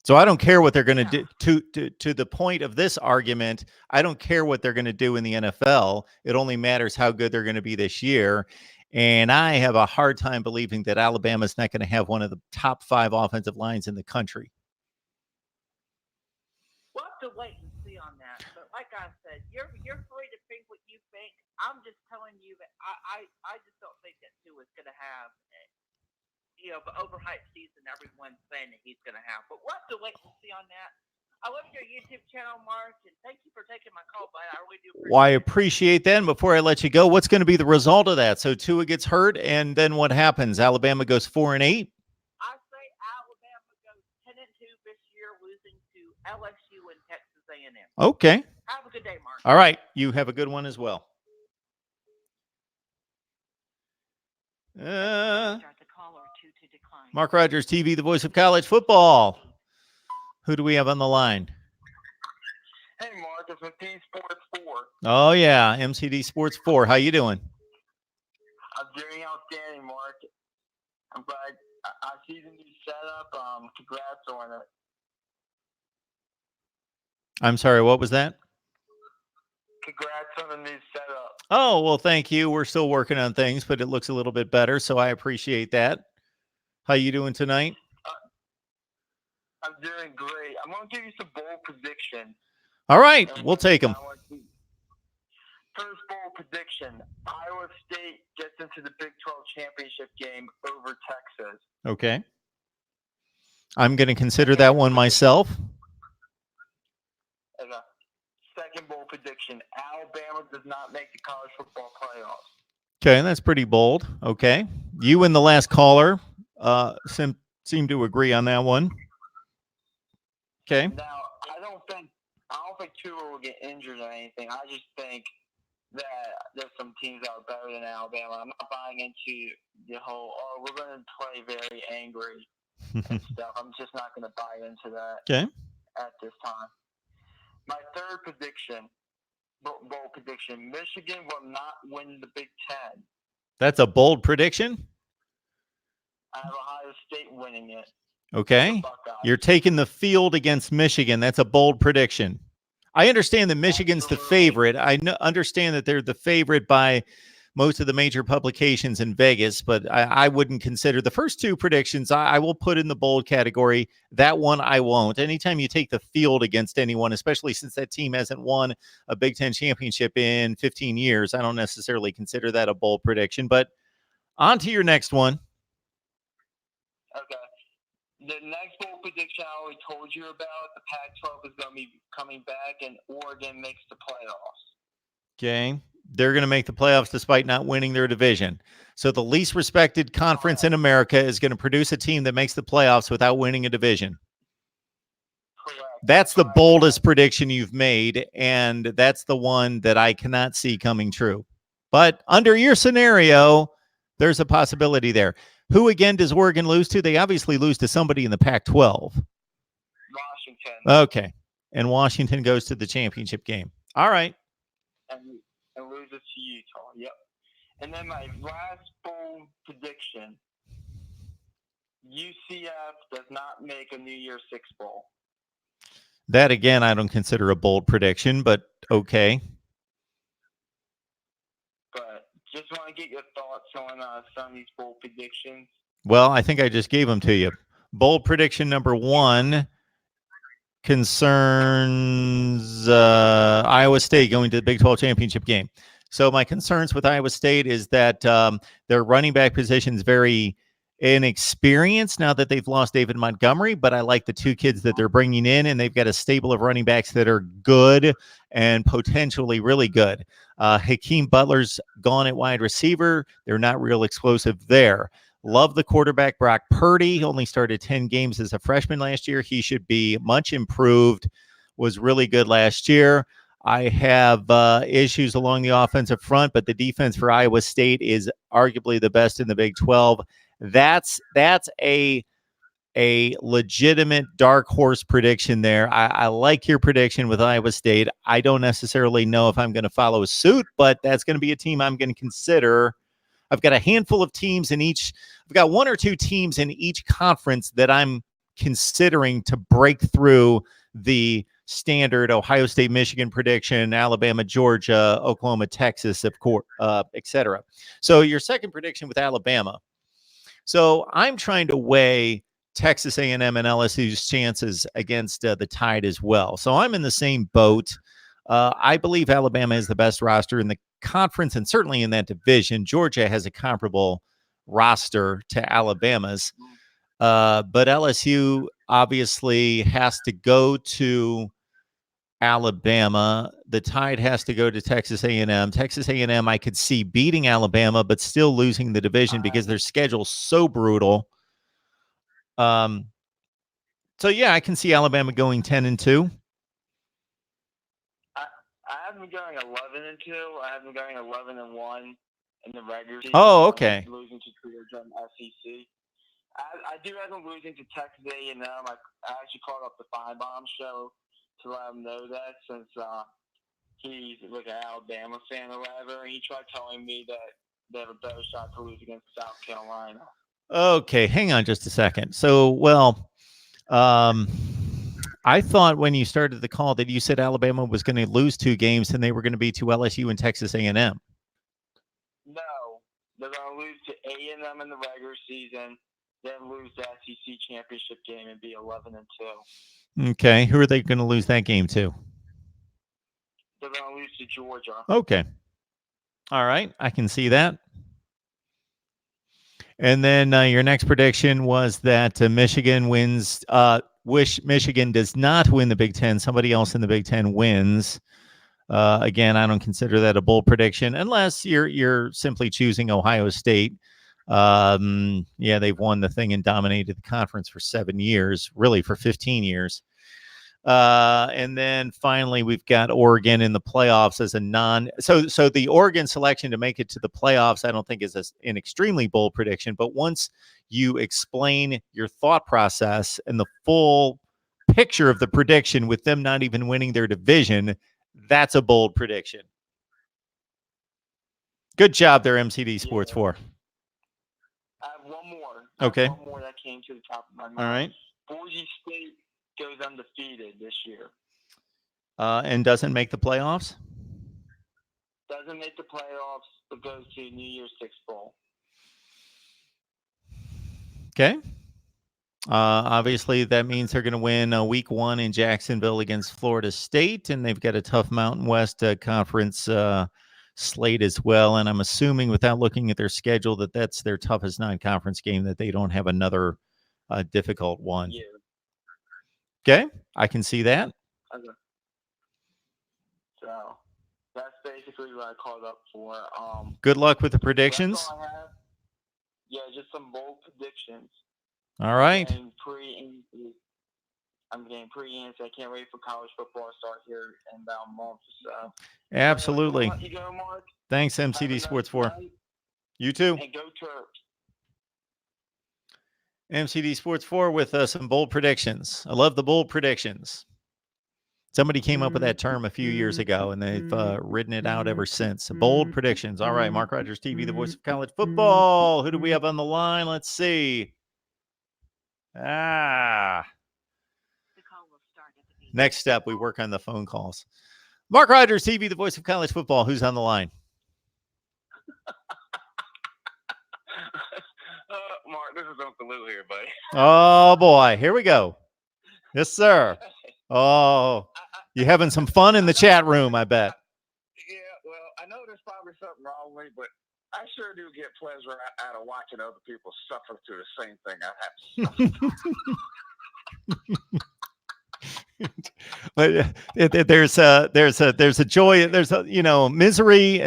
So I don't care what they're going to do. To the point of this argument, I don't care what they're going to do in the NFL. It only matters how good they're going to be this year. And I have a hard time believing that Alabama's not going to have one of the top 5 offensive lines in the country. We'll have to wait and see on that. But like I said, you're free to think what you think. I'm just telling you that I just don't think that Tua is going to have the overhyped season everyone's saying that he's going to have. But we'll have to wait and see on that. I love your YouTube channel, Mark, and thank you for taking my call, but I really do appreciate it. Well, I appreciate that. And before I let you go, what's going to be the result of that? So Tua gets hurt, and then what happens? Alabama goes 4-8? I say Alabama goes 10-2 this year, losing to LSU and Texas A&M. Okay. Have a good day, Mark. All right. You have a good one as well. Mark Rogers TV, the voice of college football. Who do we have on the line? Hey, Mark, it's MCD Sports 4. Oh, yeah, MCD Sports 4. How you doing? I'm doing outstanding, Mark. I'm glad I see the new setup. Congrats on it. I'm sorry, what was that? Congrats on the new setup. Oh, well, thank you. We're still working on things, but it looks a little bit better, so I appreciate that. How you doing tonight? I'm doing great. I'm going to give you some bold predictions. All right, we'll take them. First bold prediction: Iowa State gets into the Big 12 championship game over Texas. Okay. I'm going to consider that one myself. Okay. Second bold prediction: Alabama does not make the college football playoffs. Okay, that's pretty bold. Okay. You and the last caller seem to agree on that one. Okay. Now, I don't think Tua will get injured or anything. I just think that there's some teams that are better than Alabama. I'm not buying into the whole, we're going to play very angry and stuff. I'm just not going to buy into that at this time. My third prediction, bold prediction, Michigan will not win the Big Ten. That's a bold prediction? I have Ohio State winning it. Okay. You're taking the field against Michigan. That's a bold prediction. I understand that Michigan's the favorite. I understand that they're the favorite by most of the major publications in Vegas, but I wouldn't consider the first two predictions. I will put in the bold category. That one I won't. Anytime you take the field against anyone, especially since that team hasn't won a Big Ten championship in 15 years, I don't necessarily consider that a bold prediction. But on to your next one. Okay. The next bold prediction I already told you about, the Pac-12 is going to be coming back and Oregon makes the playoffs. Okay. They're going to make the playoffs despite not winning their division. So the least respected conference in America is going to produce a team that makes the playoffs without winning a division. Correct. That's the boldest prediction you've made, and that's the one that I cannot see coming true. But under your scenario, there's a possibility there. Who, again, does Oregon lose to? They obviously lose to somebody in the Pac-12. Washington. Okay. And Washington goes to the championship game. All right. And loses to Utah. Yep. And then my last bold prediction, UCF does not make a New Year's Six Bowl. That, again, I don't consider a bold prediction, but okay. But just want to get your thoughts on some of these bold predictions. Well, I think I just gave them to you. Bold prediction number one concerns Iowa State going to the Big 12 championship game. So my concerns with Iowa State is that their running back position is very inexperienced now that they've lost David Montgomery, but I like the two kids that they're bringing in, and they've got a stable of running backs that are good and potentially really good. Hakeem Butler's gone at wide receiver. They're not real explosive there. Love the quarterback, Brock Purdy. He only started 10 games as a freshman last year. He should be much improved, was really good last year. I have issues along the offensive front, but the defense for Iowa State is arguably the best in the Big 12. That's a legitimate dark horse prediction there. I like your prediction with Iowa State. I don't necessarily know if I'm going to follow suit, but that's going to be a team I'm going to consider. I've got a handful of teams in each. I've got one or two teams in each conference that I'm considering to break through the standard Ohio State, Michigan prediction, Alabama, Georgia, Oklahoma, Texas, of course, etc. So your second prediction with Alabama. So I'm trying to weigh Texas A&M and LSU's chances against the Tide as well. So I'm in the same boat. I believe Alabama is the best roster in the conference and certainly in that division. Georgia has a comparable roster to Alabama's. But LSU obviously has to go to Alabama. The Tide has to go to Texas A&M. Texas A&M, I could see beating Alabama, but still losing the division because their schedule's so brutal. So yeah, I can see Alabama going 10-2. I have them going 11-2. I have them going 11-1 in the regular season. Oh, okay. Losing to Georgia and SEC. I do have them losing to Texas A&M. I actually called up the Feinbaum show to let him know that since he's like an Alabama fan or whatever. And he tried telling me that they have a better shot to lose against South Carolina. Okay, hang on just a second. So, well, I thought when you started the call that you said Alabama was going to lose 2 games and they were going to be to LSU and Texas A&M. No, they're going to lose to A&M in the regular season, then lose the SEC championship game and be 11-2. Okay, who are they going to lose that game to? They're going to lose to Georgia. Okay. All right, I can see that. And then your next prediction was that Michigan wins. Wish Michigan does not win the Big Ten. Somebody else in the Big Ten wins. Again, I don't consider that a bold prediction unless you're simply choosing Ohio State. Yeah, they've won the thing and dominated the conference for 7 years, really for 15 years. And then finally, we've got Oregon in the playoffs as a so the Oregon selection to make it to the playoffs, I don't think is an extremely bold prediction. But once you explain your thought process and the full picture of the prediction with them not even winning their division, that's a bold prediction. Good job there, MCD Sports 4. I have one more. Okay. One more that came to the top of my mind. All right. Boise State goes undefeated this year. And doesn't make the playoffs? Doesn't make the playoffs, but goes to New Year's Six Bowl. Okay. Obviously, that means they're going to win week 1 in Jacksonville against Florida State, and they've got a tough Mountain West Conference slate as well. And I'm assuming, without looking at their schedule, that that's their toughest non-conference game, that they don't have another difficult one. Yeah. Okay, I can see that. Okay. So that's basically what I called up for. Good luck with the That's predictions. all I have. Yeah, just some bold predictions. All right. I'm getting pre-answer. I can't wait for college football to start here in about a month or so. Absolutely. You go, Mark. Thanks, Have a MCD nice Sports 4. night, You too. and go Terps. MCD Sports 4 with some bold predictions. I love the bold predictions. Somebody came up with that term a few years ago, and they've ridden it out ever since. Bold predictions. All right, Mark Rogers TV, the voice of college football. Who do we have on the line? Let's see. Next up, we work on the phone calls. Mark Rogers TV, the voice of college football. Who's on the line? Mark, this is Uncle Lou here, buddy. Oh, boy. Here we go. Yes, sir. Oh, you having some fun in the chat room, I bet. Yeah, well, I know there's probably something wrong with me, but I sure do get pleasure out of watching other people suffer through the same thing I have to suffer. But there's a joy, there's a misery,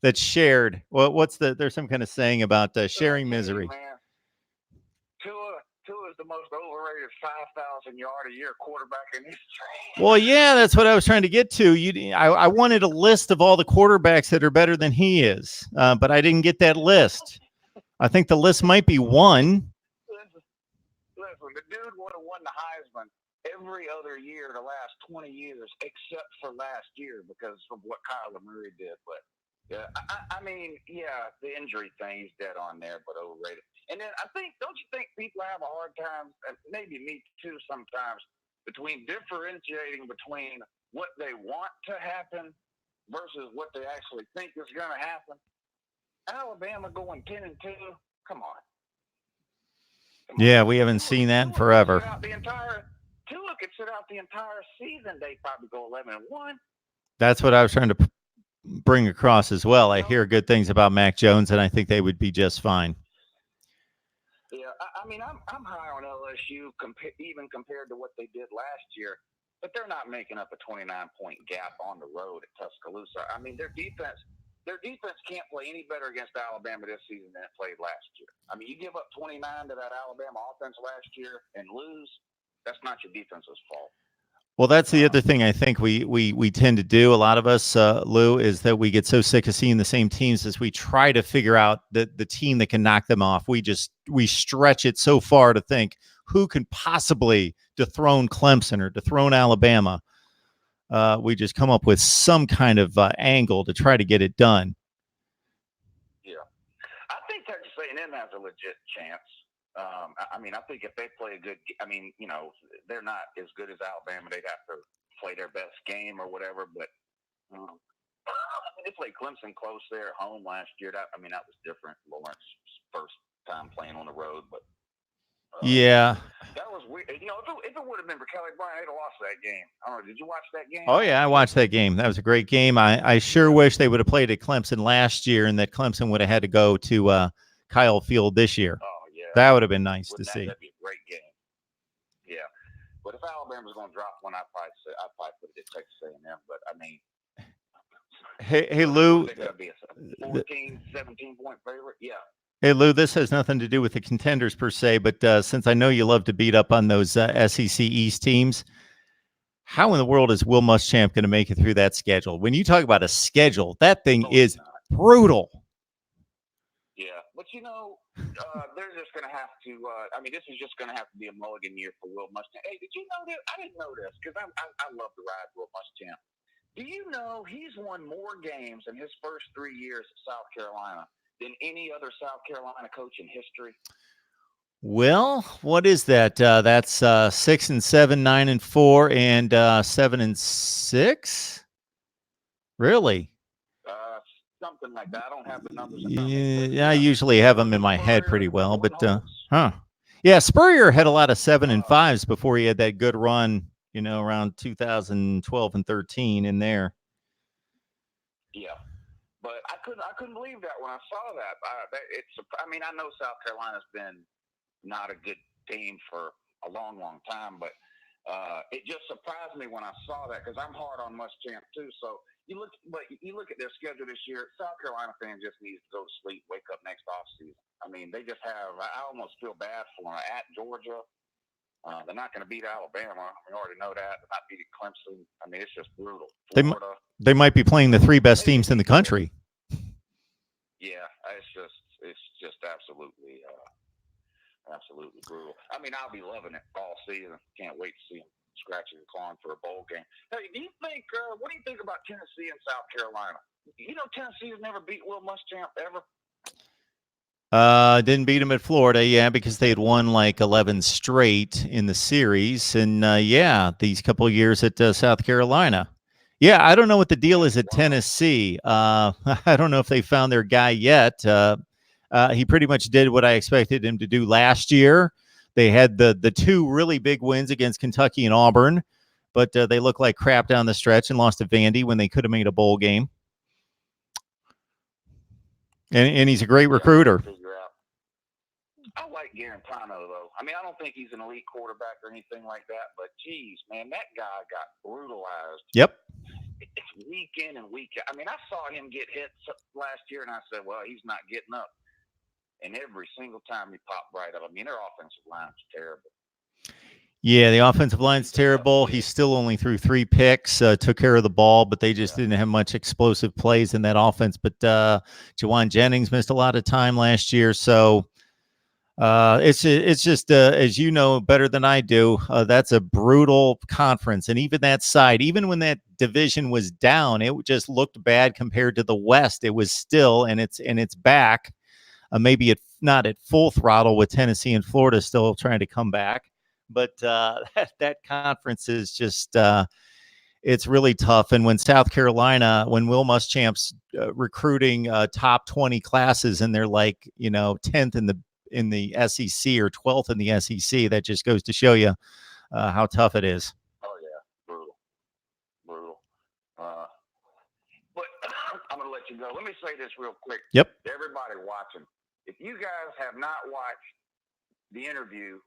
that's shared. There's some kind of saying about sharing misery. Man, Tua is the most overrated 5,000 yard a year quarterback in history. Well, yeah, that's what I was trying to get to. I wanted a list of all the quarterbacks that are better than he is, but I didn't get that list. I think the list might be one. Listen, the dude would have won the Heisman every other year the last 20 years, except for last year because of what Kyler Murray did. But yeah, I mean, yeah, the injury thing's dead on there, but overrated. And then don't you think people have a hard time, and maybe me too sometimes, between differentiating between what they want to happen versus what they actually think is going to happen? Alabama going 10-2, come on. Yeah, we haven't seen that in forever. Tua could sit out the entire season. They probably go 11-1. That's what I was trying to bring across as well. I hear good things about Mac Jones, and I think they would be just fine. Yeah, I mean, I'm high on LSU even compared to what they did last year, but they're not making up a 29-point gap on the road at Tuscaloosa. I mean, their defense can't play any better against Alabama this season than it played last year. I mean, you give up 29 to that Alabama offense last year and lose, that's not your defense's fault. Well, that's the other thing I think we tend to do, a lot of us, Lou, is that we get so sick of seeing the same teams as we try to figure out the team that can knock them off. We stretch it so far to think who can possibly dethrone Clemson or dethrone Alabama. We just come up with some kind of angle to try to get it done. Clemson has a legit chance. I mean, I think if they play a good, I mean, you know, they're not as good as Alabama. They'd have to play their best game or whatever. But they played Clemson close there at home last year. That was different. Lawrence's first time playing on the road, but Yeah. that was weird. You know, if it would have been for Kelly Bryant, they'd have lost that game. I don't know. Did you watch that game? Oh yeah, I watched that game. That was a great game. I sure wish they would have played at Clemson last year, and that Clemson would have had to go to Kyle Field this year. Oh yeah, that would have been nice to see. That'd be a great game. Yeah, but if Alabama's going to drop one, I'd probably put it at Texas A&M. But I mean, hey Lou, they're going to be a 14, 17-point favorite. Yeah. Hey Lou, this has nothing to do with the contenders per se, but since I know you love to beat up on those SEC East teams, how in the world is Will Muschamp going to make it through that schedule? When you talk about a schedule, that thing is brutal. Yeah, but you know, they're just going to have to. This is just going to have to be a mulligan year for Will Muschamp. Hey, did you know this? I didn't know this because I love to ride Will Muschamp. Do you know he's won more games in his first 3 years at South Carolina than any other South Carolina coach in history? Well, what is that? That's 6 and 7, 9 and 4, and 7 and 6. Really? Something like that. I don't have the numbers. Yeah, I usually have them in my head pretty well, but yeah, Spurrier had a lot of 7 and 5s before he had that good run, you know, around 2012 and 13 in there. Yeah. But I couldn't believe that when I saw that. I know South Carolina's been not a good team for a long, long time, but it just surprised me when I saw that because I'm hard on Muschamp too. So you look at their schedule this year. South Carolina fans just need to go to sleep, wake up next offseason. I mean, they just have. I almost feel bad for them at Georgia. They're not going to beat Alabama. We already know that. They're not beating Clemson. I mean, it's just brutal. Florida. They might be playing the 3 best teams in the country. Yeah, it's just absolutely brutal. I mean, I'll be loving it all season. Can't wait to see them scratching and clawing for a bowl game. Hey, do you think? What do you think about Tennessee and South Carolina? You know, Tennessee has never beat Will Muschamp ever. Didn't beat him at Florida, yeah, because they had won like 11 straight in the series, and these couple of years at South Carolina. Yeah, I don't know what the deal is at Tennessee. I don't know if they found their guy yet. He pretty much did what I expected him to do last year. They had the 2 really big wins against Kentucky and Auburn, but they looked like crap down the stretch and lost to Vandy when they could have made a bowl game. And he's a great recruiter. I like Garantano, though. I mean, I don't think he's an elite quarterback or anything like that, but geez, man, that guy got brutalized. Yep. It's week in and week out. I mean, I saw him get hit last year, and I said, well, he's not getting up. And every single time he popped right up. I mean, their offensive line's terrible. Yeah, the offensive line's terrible. He still only threw 3 picks, took care of the ball, but they just didn't have much explosive plays in that offense. But Jawan Jennings missed a lot of time last year, so it's just as you know better than I do. That's a brutal conference, and even that side, even when that division was down, it just looked bad compared to the West. It was still, and it's back. Maybe it's not at full throttle with Tennessee and Florida still trying to come back. But that conference is just it's really tough. And when South Carolina, when Will Muschamp's recruiting top 20 classes and they're like, 10th in the SEC or 12th in the SEC, that just goes to show you how tough it is. Oh, yeah. Brutal. But I'm going to let you go. Let me say this real quick. Yep. Everybody watching, if you guys have not watched the interview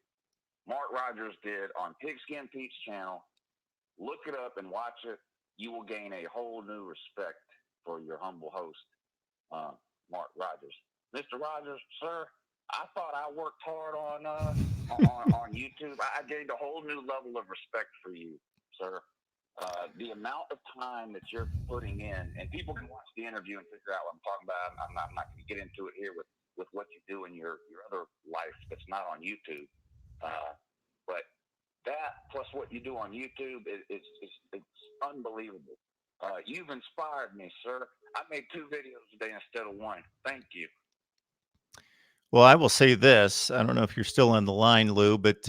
Mark Rogers did on Pigskin Pete's channel, look it up and watch it. You will gain a whole new respect for your humble host, Mark Rogers. Mr. Rogers, sir, I thought I worked hard on YouTube. I gained a whole new level of respect for you, sir. The amount of time that you're putting in, and people can watch the interview and figure out what I'm talking about. I'm not going to get into it here with what you do in your other life that's not on YouTube. But that plus what you do on YouTube it's unbelievable. You've inspired me, sir. I made 2 videos today instead of 1. Thank you. Well, I will say this. I don't know if you're still on the line, Lou, but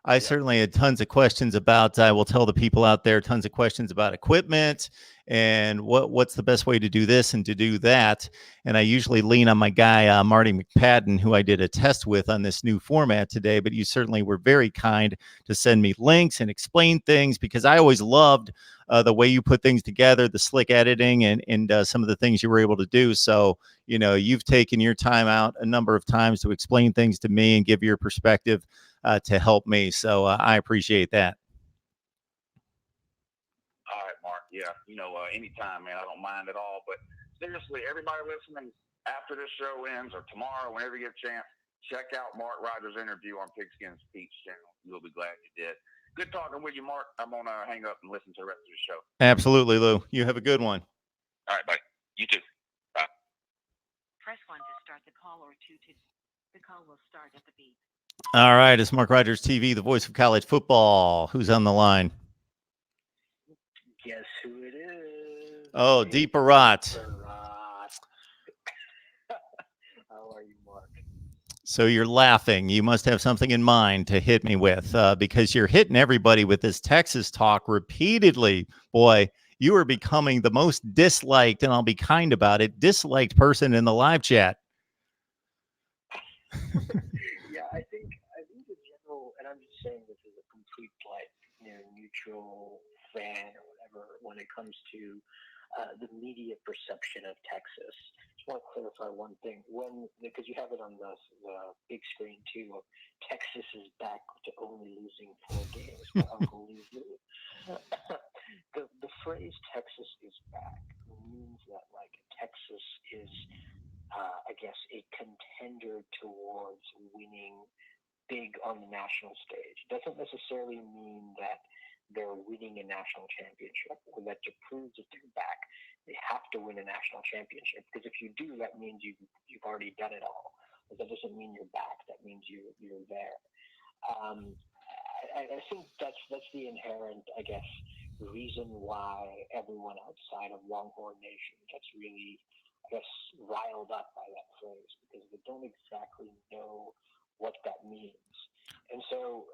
I certainly had tons of questions about. I will tell the people out there tons of questions about equipment and what's the best way to do this and to do that. And I usually lean on my guy Marty McPadden, who I did a test with on this new format today. But you certainly were very kind to send me links and explain things, because I always loved the way you put things together, the slick editing, and some of the things you were able to do. So you've taken your time out a number of times to explain things to me and give your perspective to help me. So I appreciate that. All right, Mark. Yeah, anytime, man. I don't mind at all. But seriously, everybody listening, after this show ends or tomorrow, whenever you get a chance, check out Mark Rogers' interview on Pigskin's Speech channel. You'll be glad you did. Good talking with you, Mark. I'm going to hang up and listen to the rest of the show. Absolutely, Lou. You have a good one. All right, bye. You too. Bye. Press 1 to start the call or 2 to... The call will start at the beep. All right. It's Mark Rogers TV, the voice of college football. Who's on the line? Guess who it is? Oh, Deep Barat. How are you, Mark? So you're laughing. You must have something in mind to hit me with, because you're hitting everybody with this Texas talk repeatedly. Boy, you are becoming the most disliked, and I'll be kind about it, disliked person in the live chat. Yeah, I think the general, and I'm just saying this as a complete neutral fan or whatever when it comes to the media perception of Texas. Just want to clarify one thing, because you have it on the big screen too. Texas is back to only losing 4 games by Uncle Lou's. The phrase "Texas is back" means that Texas is, I guess, a contender towards winning big on the national stage. It doesn't necessarily mean that they're winning a national championship, or that to prove that they're back, they have to win a national championship. Because if you do, that means you've already done it all. But that doesn't mean you're back. That means you're there. I think that's the inherent, I guess, reason why everyone outside of Longhorn Nation gets really, I guess, riled up by that phrase, because they don't exactly know what that means. And so,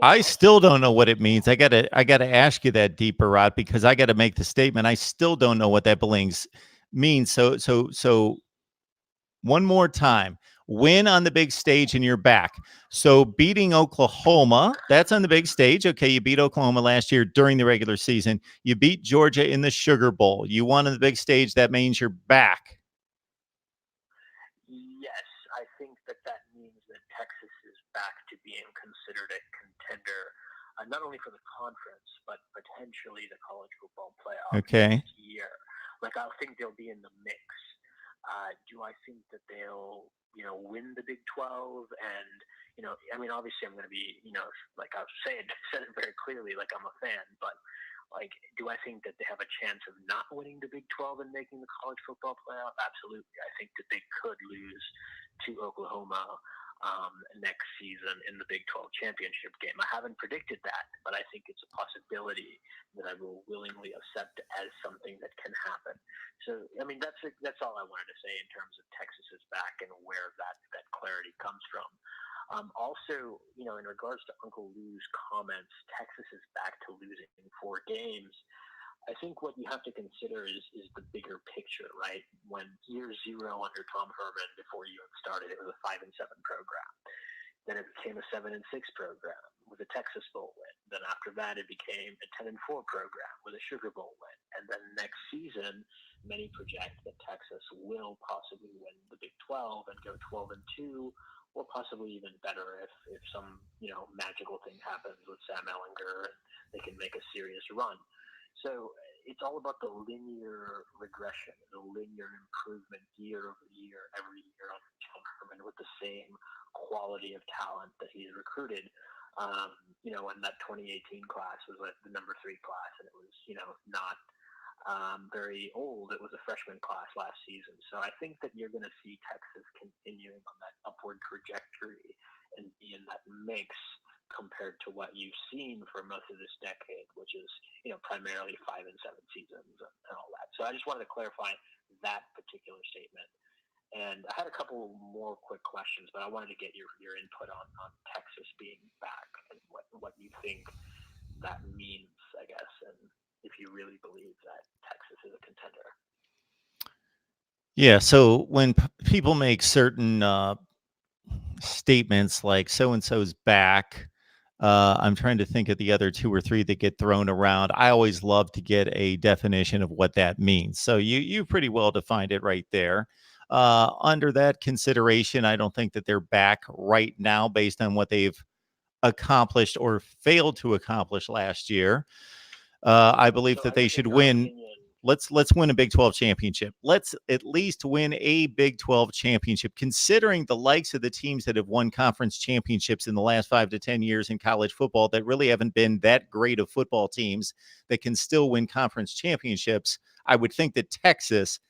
I still don't know what it means. I gotta ask you that, Deep Barat, because I gotta make the statement. I still don't know what that means. So one more time. Win on the big stage and you're back. So beating Oklahoma, that's on the big stage. Okay, you beat Oklahoma last year during the regular season. You beat Georgia in the Sugar Bowl. You won on the big stage. That means you're back. Yes, I think that means that Texas is back to being considered a contender, not only for the conference, but potentially the college football playoff next year. I think they'll be in the mix. Do I think that they'll, win the Big 12? And, obviously I'm going to be, I've said it very clearly, I'm a fan, but do I think that they have a chance of not winning the Big 12 and making the college football playoff? Absolutely. I think that they could lose to Oklahoma next season in the Big 12 championship game. I haven't predicted that, but I think it's a possibility that I will willingly accept as something that can happen. So, that's all I wanted to say in terms of Texas is back and where that clarity comes from. Also, in regards to Uncle Lou's comments, Texas is back to losing 4 games. I think what you have to consider is the bigger picture, right? When year 0 under Tom Herman, before you started, it was a 5-7 program. Then it became a 7-6 program with a Texas Bowl win. Then after that, it became a 10-4 program with a Sugar Bowl win. And then next season, many project that Texas will possibly win the Big 12 and go 12-2, or possibly even better if some magical thing happens with Sam Ehlinger and they can make a serious run. So it's all about the linear regression, the linear improvement year over year, every year on Tom Herman with the same quality of talent that he's recruited. And that 2018 class was the number 3 class, and it was, not very old. It was a freshman class last season. So I think that you're going to see Texas continuing on that upward trajectory and be in that mix compared to what you've seen for most of this decade, which is, primarily 5-7 seasons and all that. So I just wanted to clarify that particular statement. And I had a couple more quick questions, but I wanted to get your input on Texas being back and what you think that means, I guess, and if you really believe that Texas is a contender. Yeah. So when people make certain statements like so and so's back, I'm trying to think of the other two or three that get thrown around. I always love to get a definition of what that means. So you pretty well defined it right there. Under that consideration, I don't think that they're back right now based on what they've accomplished or failed to accomplish last year. I believe So that I they guess in should your win. opinion, Let's win a Big 12 championship. Let's at least win a Big 12 championship, considering the likes of the teams that have won conference championships in the last 5 to 10 years in college football that really haven't been that great of football teams that can still win conference championships. I would think that Texas,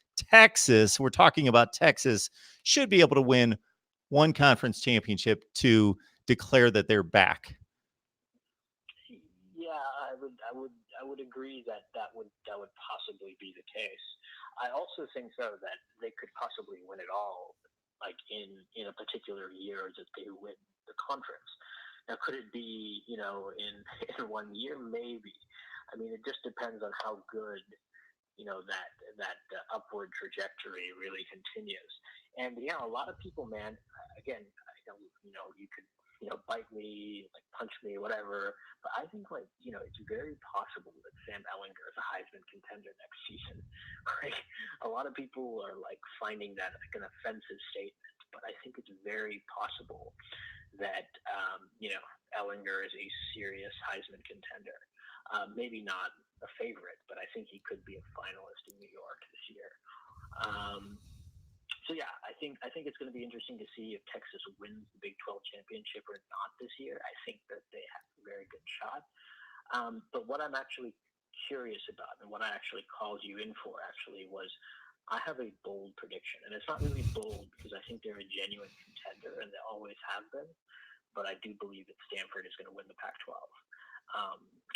we're talking about Texas, should be able to win one conference championship to declare that they're back. yeah, I would agree that that would possibly be the case. I also think though that they could possibly win it all, like in a particular year that they win the conference. Now, could it be in in 1 year? Maybe. I mean, it just depends on how good that upward trajectory really continues. And yeah, a lot of people, man. Again, you could bite me, like punch me, whatever. But I think it's very possible that Sam Ellinger is a Heisman contender next season. Right? A lot of people are like finding that like an offensive statement, but I think it's very possible that Ellinger is a serious Heisman contender. Maybe not a favorite, but I think he could be a finalist in New York this year. So yeah, I think it's going to be interesting to see if Texas wins the Big 12 championship or not this year. I think that they have a very good shot. But what I'm actually curious about, and what I actually called you in for, actually was I have a bold prediction, and it's not really bold because I think they're a genuine contender, and they always have been. But I do believe that Stanford is going to win the Pac-12.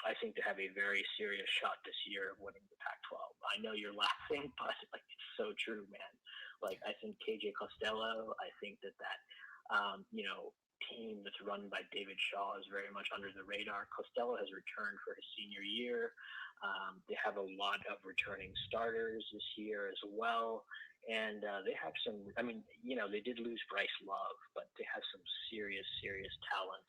I think they have a very serious shot this year of winning the Pac-12. I know you're laughing, but like it's so true, man. Like I think KJ Costello. I think that team that's run by David Shaw is very much under the radar. Costello has returned for his senior year. They have a lot of returning starters this year as well. And they have some, I mean, they did lose Bryce Love, but they have some serious talent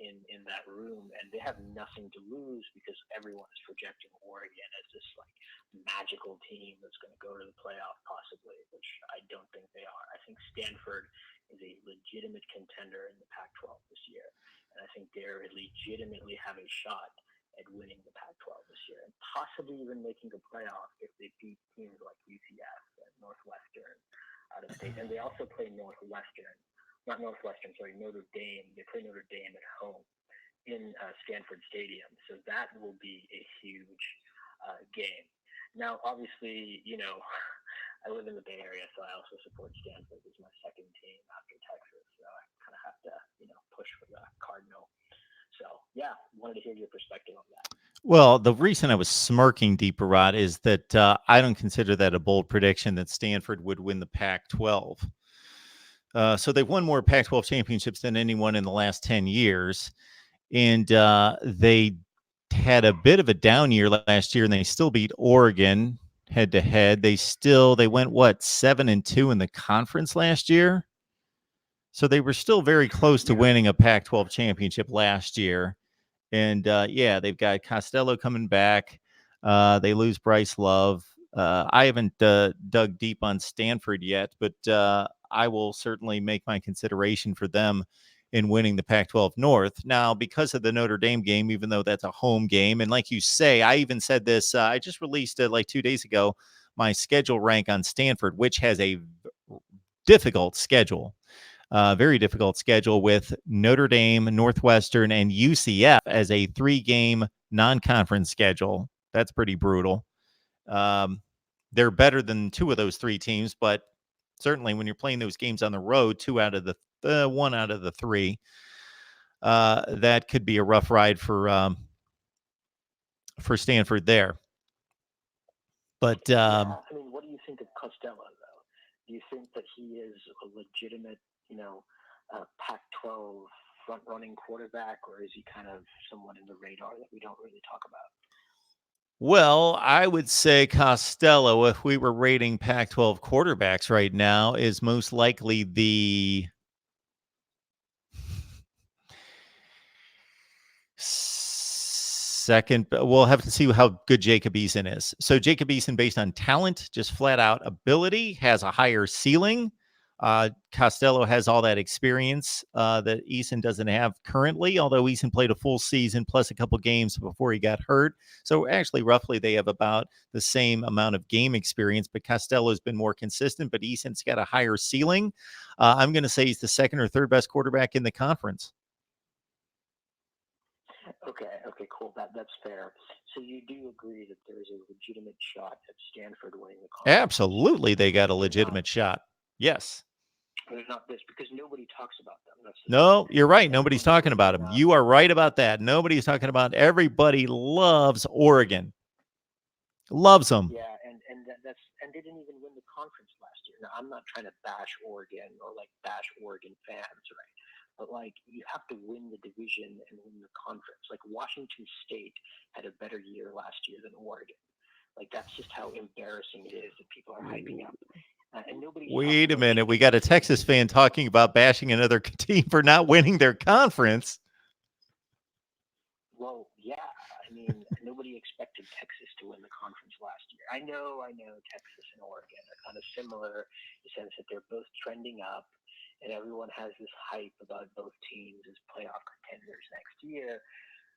in that room, and they have nothing to lose because everyone is projecting Oregon as this like magical team that's going to go to the playoff possibly, which I don't think they are. I think Stanford is a legitimate contender in the Pac-12 this year, and I think they legitimately have a shot at winning the Pac-12 this year, and possibly even making a playoff if they beat teams like UCF and Northwestern out of state. And they also play Notre Dame. They play Notre Dame at home in Stanford Stadium, so that will be a huge game. Now, obviously, I live in the Bay Area, so I also support Stanford as my second team after Texas. So I kind of have to, push for the Cardinal. So yeah, wanted to hear your perspective on that. Well, the reason I was smirking, Deeper Rod, is that I don't consider that a bold prediction that Stanford would win the Pac-12. So they've won more Pac-12 championships than anyone in the last 10 years. And they had a bit of a down year last year, and they still beat Oregon head to head. They went 7-2 in the conference last year. So they were still very close to winning a Pac-12 championship last year. And they've got Costello coming back. They lose Bryce Love. I haven't dug deep on Stanford yet, but I will certainly make my consideration for them in winning the Pac-12 North. Now, because of the Notre Dame game, even though that's a home game, and like you say, I even said this, I just released like 2 days ago, my schedule rank on Stanford, which has a difficult schedule. Very difficult schedule with Notre Dame, Northwestern, and UCF as a 3-game non-conference schedule. That's pretty brutal. They're better than 2 of those 3 teams, but certainly when you're playing those games on the road, 1 out of the 3, that could be a rough ride for Stanford there. But I mean, what do you think of Costello though? Do you think that he is a legitimate, Pac-12 front-running quarterback, or is he kind of someone in the radar that we don't really talk about? Well, I would say Costello, if we were rating Pac-12 quarterbacks right now, is most likely the second. We'll have to see how good Jacob Eason is. So Jacob Eason, based on talent, just flat out ability, has a higher ceiling. Costello has all that experience that Eason doesn't have currently, although Eason played a full season plus a couple games before he got hurt. So actually, roughly, they have about the same amount of game experience, but Costello's been more consistent, but Eason's got a higher ceiling. I'm going to say he's the second or third best quarterback in the conference. Okay, cool. That's fair. So you do agree that there is a legitimate shot at Stanford winning the conference? Absolutely, they got a legitimate shot. Yes. There's not this because nobody talks about them. No, you're right. Nobody's talking about him. You are right about that. Nobody's talking about. Everybody loves Oregon. Loves them. Yeah, and they didn't even win the conference last year. Now, I'm not trying to bash Oregon or bash Oregon fans, right? But you have to win the division and win the conference. Washington State had a better year last year than Oregon. That's just how embarrassing it is that people are hyping up. And nobody. Wait a minute. We got a Texas fan talking about bashing another team for not winning their conference. Well, yeah. I mean, nobody expected Texas to win the conference last year. I know Texas and Oregon are kind of similar in the sense that they're both trending up, and everyone has this hype about both teams as playoff contenders next year.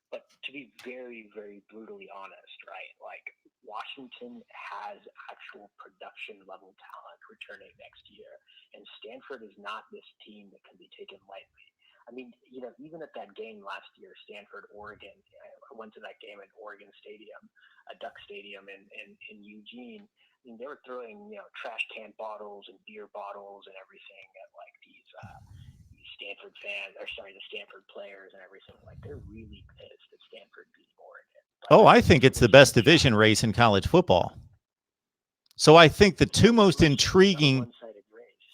But to be very, very brutally honest, right, Washington has actual production level talent returning next year, and Stanford is not this team that can be taken lightly. I mean, even at that game last year, Stanford, Oregon, I went to that game at Oregon Stadium, Duck Stadium in Eugene. I mean, they were throwing, trash can bottles and beer bottles and everything at these Stanford fans, the Stanford players and everything. They're really pissed that Stanford beat Oregon. Oh, I think it's the best division race in college football. So I think the two most intriguing.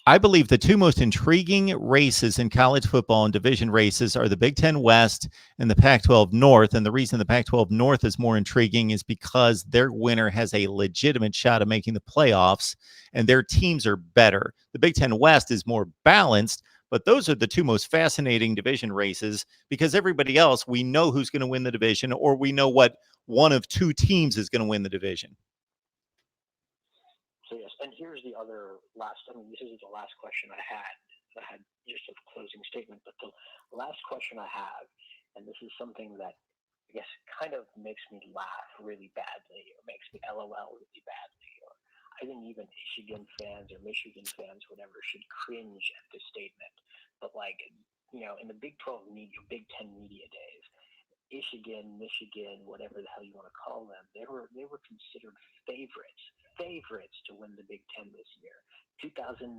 I believe the two most intriguing races in college football and division races are the Big Ten West and the Pac-12 North. And the reason the Pac-12 North is more intriguing is because their winner has a legitimate shot at making the playoffs, and their teams are better. The Big Ten West is more balanced, but those are the two most fascinating division races because everybody else, we know who's going to win the division, or we know what one of two teams is going to win the division. So yes, and here's the other this isn't the last question I had. I had just a closing statement, but the last question I have, and this is something that I guess kind of makes me laugh really badly, or makes me LOL really badly, or I think even Michigan fans or Michigan fans, whatever, should cringe at this statement. But in the Big 12 Big 10 media days, Michigan, whatever the hell you want to call them, they were considered favorites to win the Big Ten this year. 2019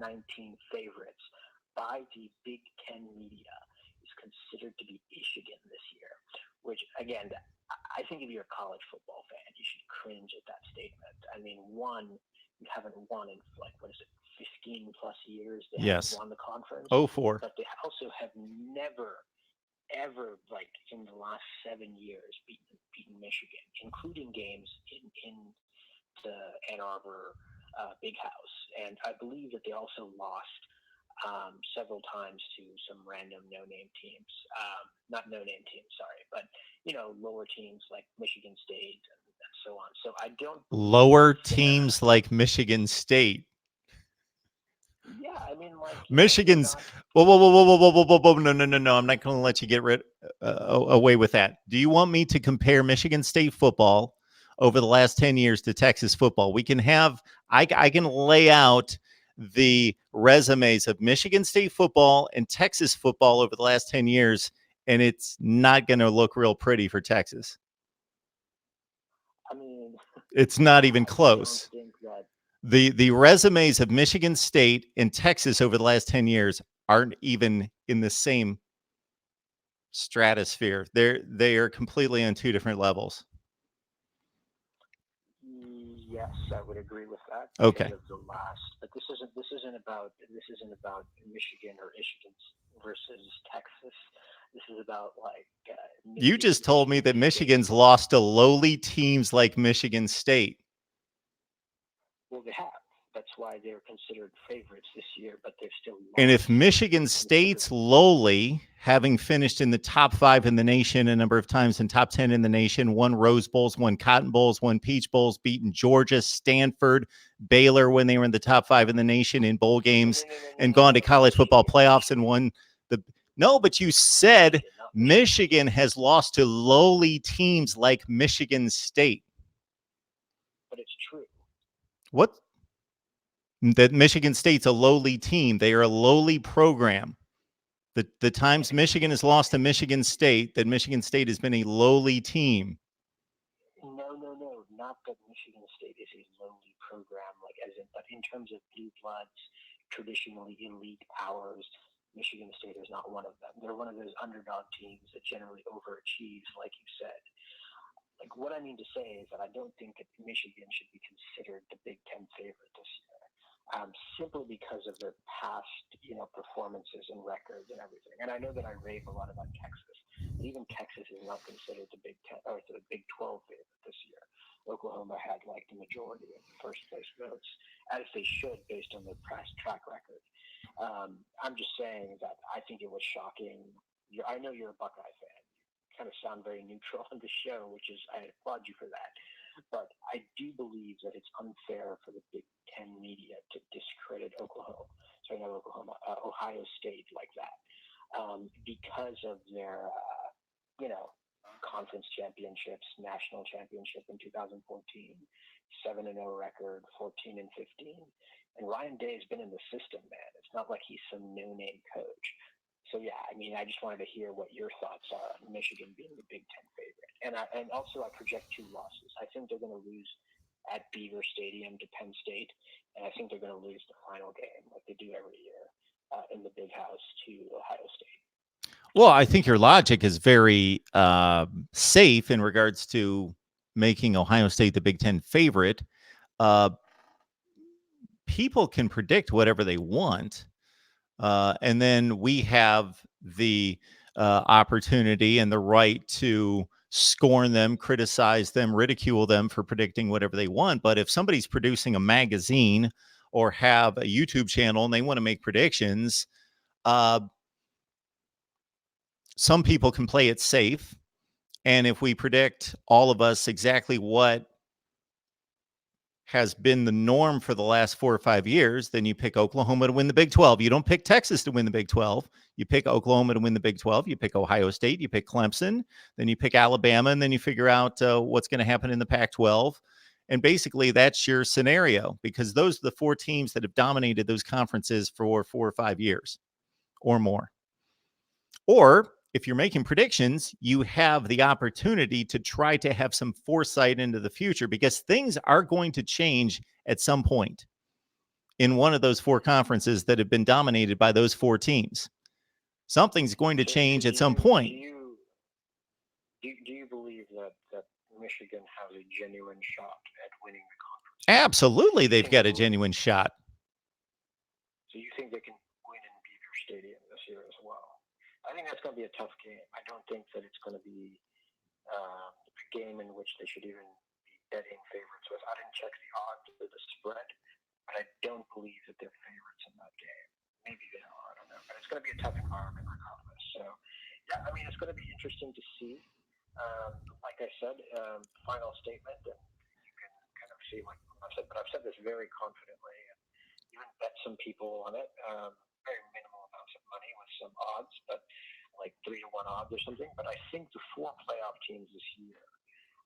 favorites by the Big Ten media is considered to be Michigan this year, which again, I think if you're a college football fan, you should cringe at that statement. I mean, you haven't won in 15 plus years. They haven't won the conference. 04. But they also have never ever in the last 7 years beaten Michigan, including games in the Ann Arbor Big House, and I believe that they also lost several times to some random no-name teams, not no-name teams, sorry, but lower teams like Michigan State and so on. So I don't lower teams like Michigan State. Yeah, I mean, Michigan's. Whoa! No! I'm not going to let you get away with that. Do you want me to compare Michigan State football over the last 10 years to Texas football? We can have. I can lay out the resumes of Michigan State football and Texas football over the last 10 years, and it's not going to look real pretty for Texas. I mean, it's not even close. I don't think that. The resumes of Michigan State and Texas over the last 10 years aren't even in the same stratosphere. They are completely on two different levels. Yeah, Yes, I would agree with that. Okay. Because of the last, but this isn't about Michigan or Michigan versus Texas. This is about like You just Michigan told me that State. Michigan's lost to lowly teams like Michigan State. Well, they have. That's why they're considered favorites this year, but they're still. And if Michigan State's lowly, having finished in the top 5 in the nation a number of times and top 10 in the nation, won Rose Bowls, won Cotton Bowls, won Peach Bowls, beaten Georgia, Stanford, Baylor when they were in the top 5 in the nation in bowl games, and gone to college football playoffs and won the. No, but you said Michigan has lost to lowly teams like Michigan State. But it's true. What? That Michigan State's a lowly team. They are a lowly program. The times Michigan has lost to Michigan State, that Michigan State has been a lowly team. No. Not that Michigan State is a lowly program, but in terms of blue bloods, traditionally elite powers, Michigan State is not one of them. They're one of those underdog teams that generally overachieves, like you said. Like, what I mean to say is that I don't think that Michigan should be considered the Big Ten favorite this year, simply because of their past, performances and records and everything. And I know that I rave a lot about Texas, but even Texas is not considered the Big Ten or the Big 12 favorite this year. Oklahoma had like the majority of the first place votes, as they should, based on their past track record. I'm just saying that I think it was shocking. I know you're a Buckeye fan. Kind of sound very neutral on the show, which is, I applaud you for that. But I do believe that it's unfair for the Big Ten media to discredit Ohio State like that, because of their, conference championships, national championship in 2014, 7-0 record, 14-15. And Ryan Day has been in the system, man. It's not like he's some no-name coach. So, yeah, I mean, I just wanted to hear what your thoughts are on Michigan being the Big Ten favorite. And also I project 2 losses. I think they're going to lose at Beaver Stadium to Penn State, and I think they're going to lose the final game like they do every year in the Big House to Ohio State. Well, I think your logic is very safe in regards to making Ohio State the Big Ten favorite. People can predict whatever they want. And then we have the opportunity and the right to scorn them, criticize them, ridicule them for predicting whatever they want. But if somebody's producing a magazine or have a YouTube channel and they want to make predictions, some people can play it safe. And if we predict all of us exactly what has been the norm for the last 4 or 5 years, then you pick Oklahoma to win the Big 12. You don't pick Texas to win the Big 12. You pick Oklahoma to win the Big 12. You pick Ohio State. You pick Clemson. Then you pick Alabama. And then you figure out what's going to happen in the Pac-12. And basically, that's your scenario, because those are the 4 teams that have dominated those conferences for 4 or 5 years or more. Or if you're making predictions, you have the opportunity to try to have some foresight into the future, because things are going to change at some point in one of those 4 conferences that have been dominated by those 4 teams. Something's going to change at some point. Do you believe that Michigan has a genuine shot at winning the conference? Absolutely, they've got a genuine shot. So you think they can win in Beaver Stadium this year as well? I think that's going to be a tough game. I don't think that it's going to be a game in which they should even be betting favorites with. I didn't check the odds or the spread, but I don't believe that they're favorites in that game. Maybe they are, I don't know. But it's going to be a tough environment regardless. So, yeah, I mean, it's going to be interesting to see. Like I said, final statement, and you can kind of see what I've said, but I've said this very confidently, and even bet some people on it. Very minimal amounts of money with some odds, but like 3-1 odds or something. But I think the 4 playoff teams this year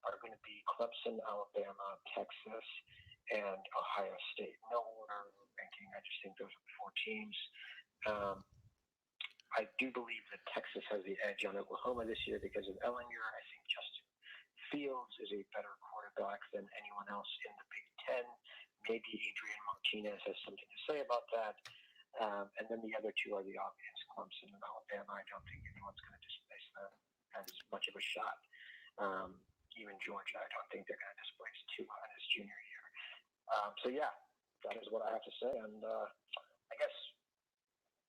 are going to be Clemson, Alabama, Texas, and Ohio State. No order of ranking. I just think those are the 4 teams. I do believe that Texas has the edge on Oklahoma this year because of Ellinger. I think Justin Fields is a better quarterback than anyone else in the Big Ten. Maybe Adrian Martinez has something to say about that. And then the other 2 are the obvious, Clemson and Alabama. I don't think anyone's going to displace them as much of a shot. Even Georgia, I don't think they're going to displace Tua in his junior year. So yeah, that is what I have to say. And I guess,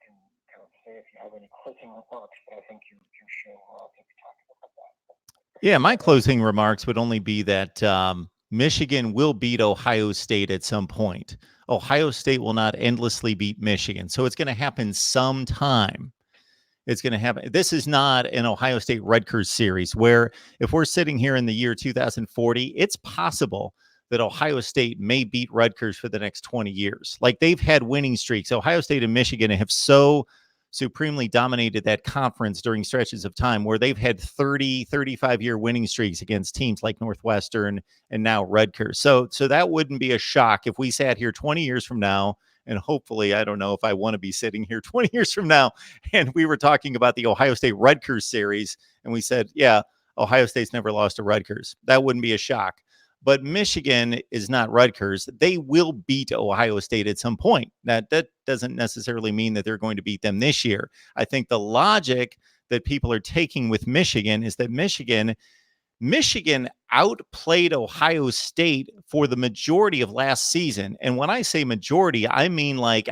and I don't say if you have any closing remarks, but I think your show, I think we talked about that. Yeah, my closing remarks would only be that Michigan will beat Ohio State at some point. Ohio State will not endlessly beat Michigan. So it's going to happen sometime. It's going to happen. This is not an Ohio State Rutgers series where if we're sitting here in the year 2040, it's possible that Ohio State may beat Rutgers for the next 20 years. Like they've had winning streaks. Ohio State and Michigan have so supremely dominated that conference during stretches of time where they've had 30, 35-year winning streaks against teams like Northwestern and now Rutgers. So that wouldn't be a shock if we sat here 20 years from now, and hopefully, I don't know if I want to be sitting here 20 years from now, and we were talking about the Ohio State Rutgers series, and we said, yeah, Ohio State's never lost to Rutgers. That wouldn't be a shock. But Michigan is not Rutgers. They will beat Ohio State at some point. That doesn't necessarily mean that they're going to beat them this year. I think the logic that people are taking with Michigan is that Michigan outplayed Ohio State for the majority of last season. And when I say majority, I mean like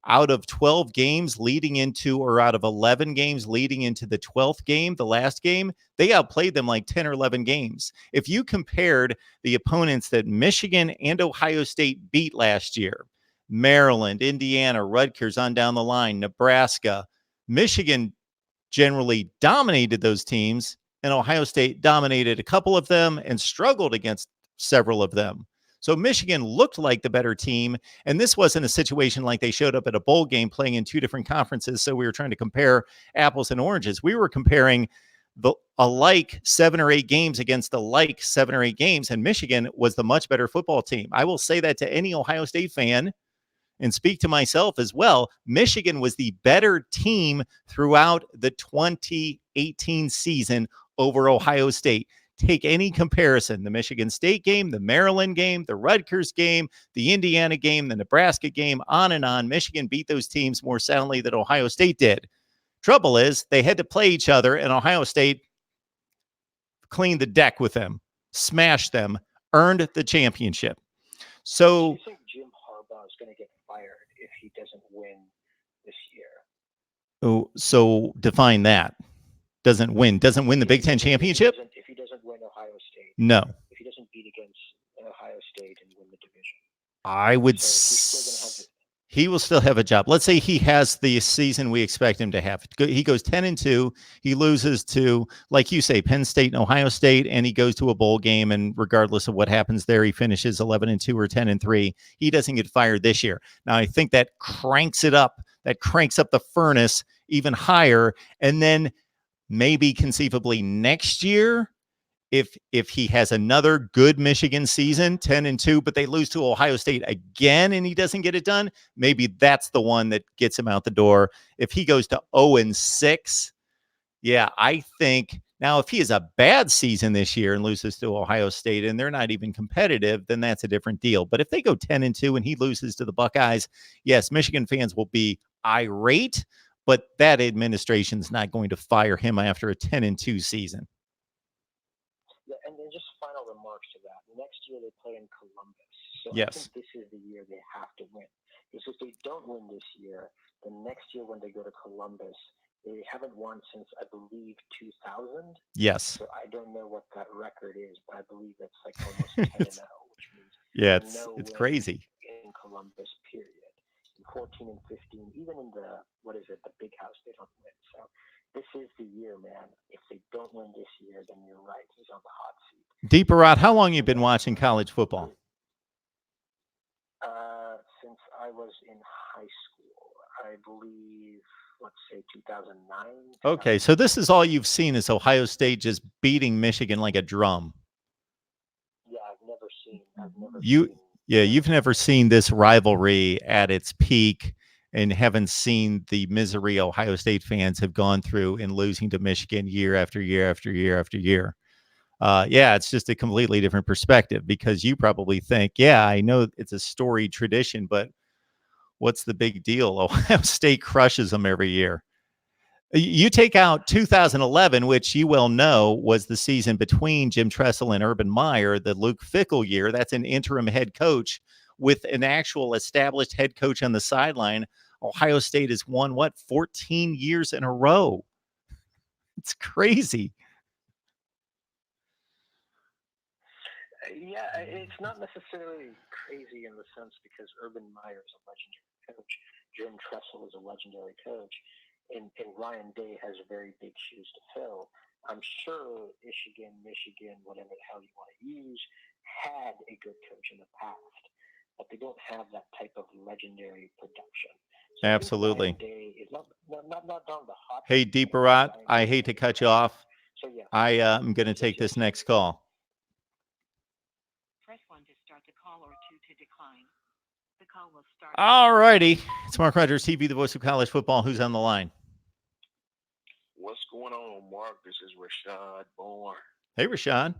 out of 12 games leading into, or out of 11 games leading into the 12th game, the last game, they outplayed them like 10 or 11 games. If you compared the opponents that Michigan and Ohio State beat last year, Maryland, Indiana, Rutgers on down the line, Nebraska, Michigan generally dominated those teams, and Ohio State dominated a couple of them and struggled against several of them. So Michigan looked like the better team, and this wasn't a situation like they showed up at a bowl game playing in two different conferences, so we were trying to compare apples and oranges. We were comparing the alike 7 or 8 games against the like 7 or 8 games, and Michigan was the much better football team. I will say that to any Ohio State fan and speak to myself as well. Michigan was the better team throughout the 2018 season over Ohio State. Take any comparison, the Michigan State game, the Maryland game, the Rutgers game, the Indiana game, the Nebraska game, on and on. Michigan beat those teams more soundly than Ohio State did. Trouble is, they had to play each other, and Ohio State cleaned the deck with them, smashed them, earned the championship. So, do you think Jim Harbaugh is going to get fired if he doesn't win this year? Oh, so define that. Doesn't win the Big Ten championship? If he doesn't win Ohio State. No. If he doesn't beat against Ohio State and win the division. I would he will still have a job. Let's say he has the season we expect him to have. He goes 10-2. He loses to, like you say, Penn State and Ohio State, and he goes to a bowl game. And regardless of what happens there, he finishes 11-2 or 10-3. He doesn't get fired this year. Now, I think that cranks it up. That cranks up the furnace even higher. And then maybe conceivably next year, if he has another good Michigan season, 10-2, but they lose to Ohio State again and he doesn't get it done, maybe that's the one that gets him out the door. If he goes to 0-6, yeah, I think now if he has a bad season this year and loses to Ohio State and they're not even competitive, then that's a different deal. But if they go 10-2 and he loses to the Buckeyes, yes, Michigan fans will be irate, but that administration's not going to fire him after a 10-2 season. Yeah, and then just final remarks to that. Next year they play in Columbus. So yes. I think this is the year they have to win. Because if they don't win this year, then next year when they go to Columbus, they haven't won since, I believe, 2000. Yes. So I don't know what that record is, but I believe that's like almost 10-0, which means yeah, it's win crazy. In Columbus, period. 14 and 15, even in the big house, they don't win. So this is the year, man. If they don't win this year, then you're right. He's on the hot seat. Deeper Rod, how long you been watching college football? Since I was in high school, I believe, let's say 2009. Okay, so this is all you've seen is Ohio State just beating Michigan like a drum. Yeah, you've never seen this rivalry at its peak and haven't seen the misery Ohio State fans have gone through in losing to Michigan year after year after year after year. Yeah, it's just a completely different perspective because you probably think, yeah, I know it's a storied tradition, but what's the big deal? Ohio State crushes them every year. You take out 2011, which you well know was the season between Jim Tressel and Urban Meyer, the Luke Fickell year. That's an interim head coach with an actual established head coach on the sideline. Ohio State has won, 14 years in a row. It's crazy. Yeah, it's not necessarily crazy in the sense because Urban Meyer is a legendary coach. Jim Tressel is a legendary coach. And Ryan Day has very big shoes to fill. I'm sure Michigan, whatever the hell you want to use, had a good coach in the past, but they don't have that type of legendary production. So Absolutely. Ryan Day is not on the hot. Hey, Deeparat, I hate to cut you off. So yeah, I am going to take this next call. Press 1 to start the call or 2 to decline. The call will start. All righty. It's Mark Rogers TV, the voice of college football. Who's on the line? What's going on, Mark? This is Rashad Bourne. Hey, Rashad.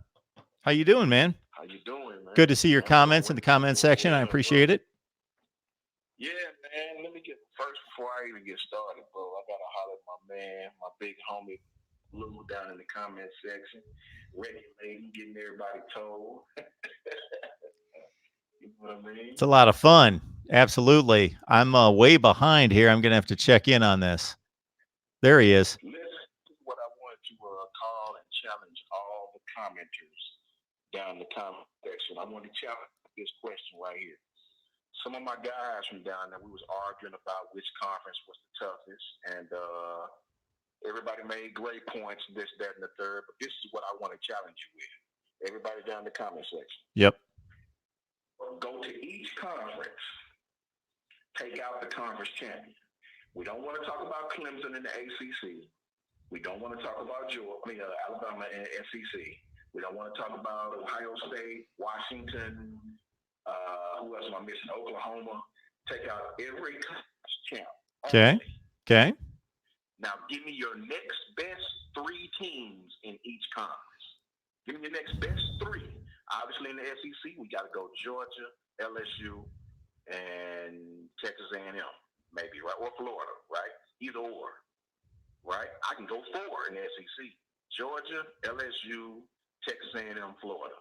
How you doing, man? How you doing, man? Good to see your comments in the comment section. I appreciate it. Yeah, man. Let me get first before I even get started, bro. I gotta holler at my man, my big homie Lou down in the comment section. Regulating, getting everybody told. You know what I mean? It's a lot of fun. Absolutely. I'm way behind here. I'm going to have to check in on this. There he is. Listen, this is what I wanted to call and challenge all the commenters down in the comment section. I want to challenge this question right here. Some of my guys from down there, we was arguing about which conference was the toughest, and everybody made great points, this, that, and the third, but this is what I want to challenge you with. Everybody down in the comment section. Yep. Go to each conference, take out the conference champion. We don't want to talk about Clemson and the ACC. We don't want to talk about Alabama and SEC. We don't want to talk about Ohio State, Washington. Who else am I missing? Oklahoma. Take out every conference champ. Okay. Okay. Now, give me your next best 3 teams in each conference. Give me your next best 3. Obviously, in the SEC, we got to go Georgia, LSU, and Texas A&M, maybe, right? Or Florida, right? Either or, right? I can go 4 in the SEC. Georgia, LSU, Texas A&M, Florida.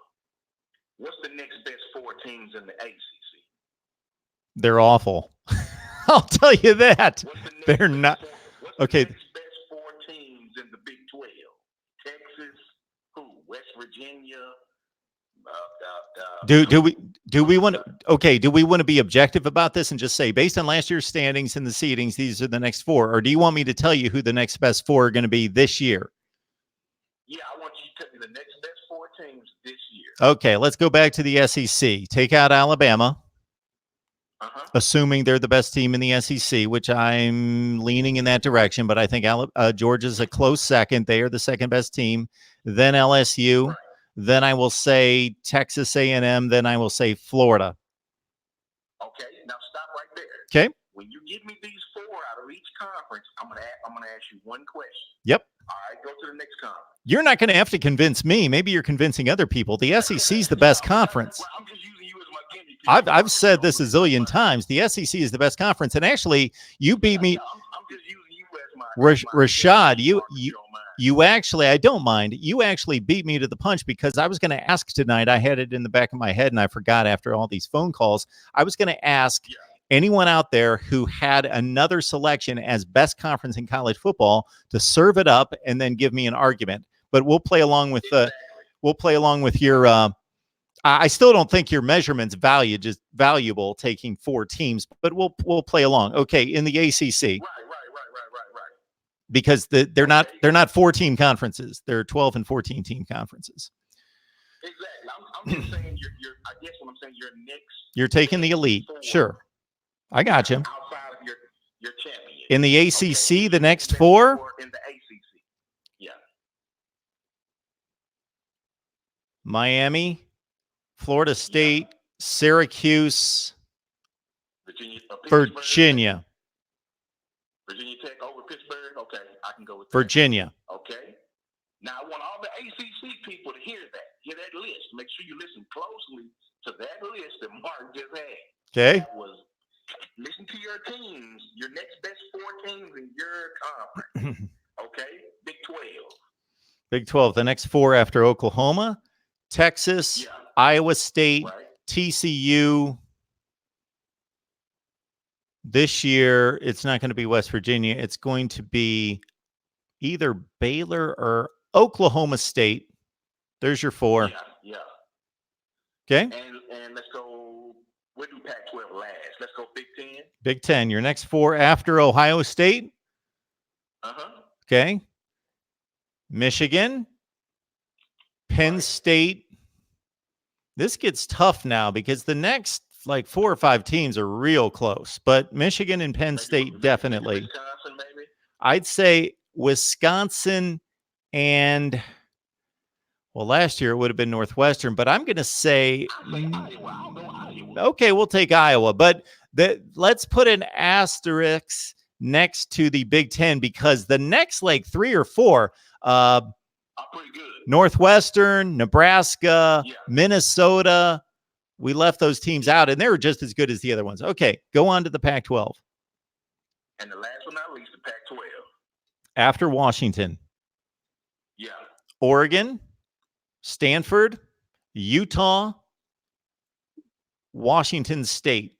What's the next best 4 teams in the ACC? They're awful. I'll tell you that. They're not. Okay. What's the next best 4 teams in the Big 12? Texas, who? West Virginia. Do we want to be objective about this and just say based on last year's standings and the seedings, these are the next 4, or do you want me to tell you who the next best 4 are going to be this year? Yeah, I want you to tell me the next best 4 teams this year. Okay, let's go back to the SEC. Take out Alabama, assuming they're the best team in the SEC, which I'm leaning in that direction, but I think Georgia's a close second. They are the second best team. Then LSU. Right. Then I will say Texas A&M. Then I will say Florida. Okay, now stop right there. Okay. When you give me these 4 out of each conference, I'm gonna ask you one question. Yep. All right, go to the next conference. You're not going to have to convince me. Maybe you're convincing other people. The SEC is the best conference. Well, I'm just using you as my guinea pig. I've said this a zillion times. The SEC is the best conference, and actually, you beat me. I'm just using you as my Rashad. You actually, I don't mind. You actually beat me to the punch because I was going to ask tonight. I had it in the back of my head and I forgot after all these phone calls. I was going to ask anyone out there who had another selection as best conference in college football to serve it up and then give me an argument. But we'll play along with your. I still don't think your measurement's valuable taking 4 teams, but we'll play along. Okay, in the ACC. Right. Because they're not 4-team conferences. They're 12 and 14 team conferences. Exactly. I'm just saying I guess what I'm saying, your next. You're taking the elite. Sure. I got you. Outside of your champion. In the ACC, the next 4? In the ACC. Yeah. Miami, Florida State, Syracuse, Virginia. Virginia Tech over Pittsburgh? Okay, I can go with that. Virginia. Okay. Now, I want all the ACC people to hear that list. Make sure you listen closely to that list that Mark just had. Okay. That was, listen to your teams, your next best 4 teams in your conference. Big 12. The next 4 after Oklahoma, Texas, Yeah. Iowa State, Right. TCU. This year, it's not going to be West Virginia. It's going to be either Baylor or Oklahoma State. There's your 4. Yeah. Okay. And let's go. We'll do Pac-12 last. Let's go Big 10. Big 10. Your next 4 after Ohio State. Okay. Michigan, Penn State. This gets tough now because the next like 4 or 5 teams are real close, but Michigan and Penn State definitely. Wisconsin, maybe. I'd say Wisconsin and, well, last year it would have been Northwestern, but I'm going to say, I'll say Iowa. I'll go Iowa. okay, we'll take Iowa, but let's put an asterisk next to the Big 10 because the next like 3 or 4, I'm pretty good. Northwestern, Nebraska, Yeah. Minnesota, we left those teams out, and they were just as good as the other ones. Okay, go on to the Pac-12. And the last but not least, the Pac-12. After Washington, Yeah. Oregon, Stanford, Utah, Washington State.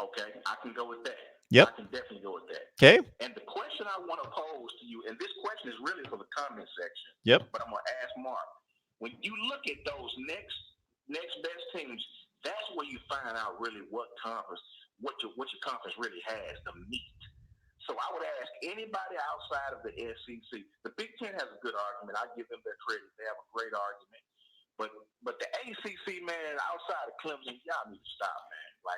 Okay, I can go with that. Yep. I can definitely go with that. Okay. And the question I want to pose to you, and this question is really for the comment section. Yep. But I'm gonna ask Mark. When you look at those next best teams, that's where you find out really what your conference really has, the meat. So I would ask anybody outside of the SEC. The Big Ten has a good argument. I give them their credit. They have a great argument. But the ACC, man, outside of Clemson, y'all need to stop, man.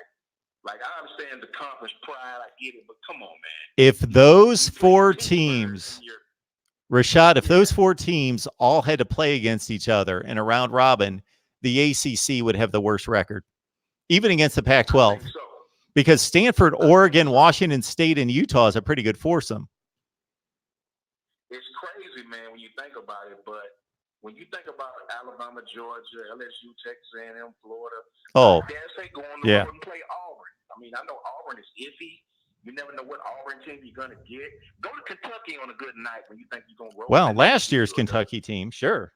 Like I understand the conference pride, I get it, but come on, man. If those You play 4 Pittsburgh teams, and you're- Rashad, if those 4 teams all had to play against each other in a round robin, the ACC would have the worst record, even against the I Pac-12, think so. because Stanford, Oregon, Washington State, and Utah is a pretty good foursome. It's crazy, man, when you think about it. But when you think about Alabama, Georgia, LSU, Texas A&M, Florida, Oh, I dare say go on the yeah. road and play Auburn. I mean, I know Auburn is iffy. You never know what Auburn team you're gonna get. Go to Kentucky on a good night when you think you're gonna roll. Well, and last year's do it. Kentucky team, sure.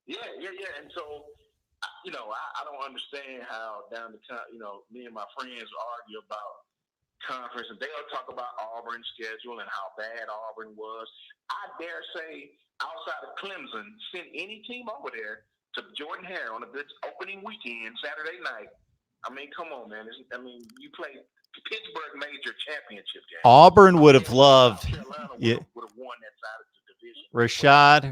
Yeah. And so, I don't understand how down the time, me and my friends argue about conference, and they'll talk about Auburn's schedule and how bad Auburn was. I dare say, outside of Clemson, send any team over there to Jordan Hare on a good opening weekend, Saturday night. I mean, come on, man. You play Pittsburgh major championship game. Auburn would have loved. South Carolina Yeah. would have won that side of the division.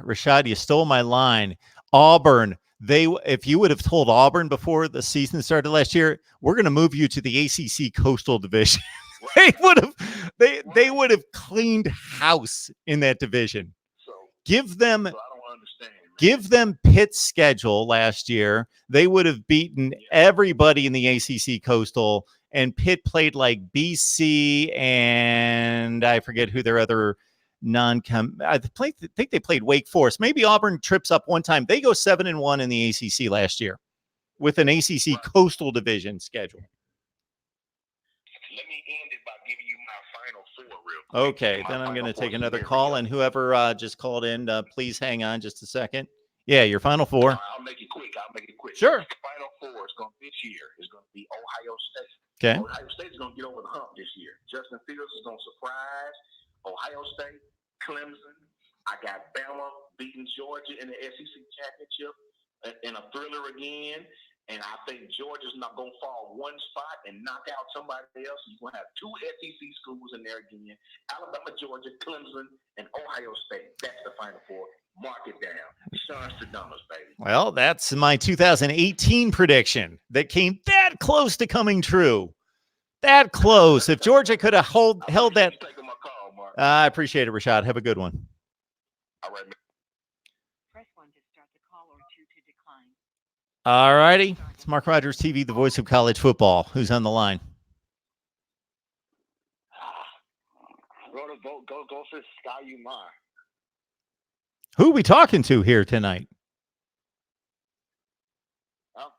Rashad, you stole my line. Auburn, if you would have told Auburn before the season started last year, we're going to move you to the ACC Coastal Division. they would have cleaned house in that division. So Give them I don't understand. Man. Give them Pitt's schedule last year. They would have beaten everybody in the ACC Coastal, and Pitt played like BC and I forget who their other I think they played Wake Forest. Maybe Auburn trips up one time. They go 7-1 in the ACC last year with an ACC Coastal Division schedule. Let me end it by giving you my final 4 real quick. Okay, My then I'm going to final take 4 another scenario. call, and whoever just called in, please hang on just a second. Yeah, your final 4. I'll make it quick. Sure. Final 4 this year is going to be Ohio State. Okay. Ohio State is going to get over the hump this year. Justin Fields is going to surprise Ohio State, Clemson. I got Bama beating Georgia in the SEC championship in a thriller again. And I think Georgia's not going to fall one spot and knock out somebody else. You're going to have 2 SEC schools in there again. Alabama, Georgia, Clemson, and Ohio State. That's the final 4. Mark it down. Sean Stradamus, baby. Well, that's my 2018 prediction that came that close to coming true. That close. If Georgia could have held that. Thanks for taking my call, Mark. I appreciate it, Rashad. Have a good one. All right, man. Press 1 to start the call or 2 to decline. All righty. It's Mark Rogers TV, the voice of college football. Who's on the line? Go for Sky Umar. Who are we talking to here tonight? Oh.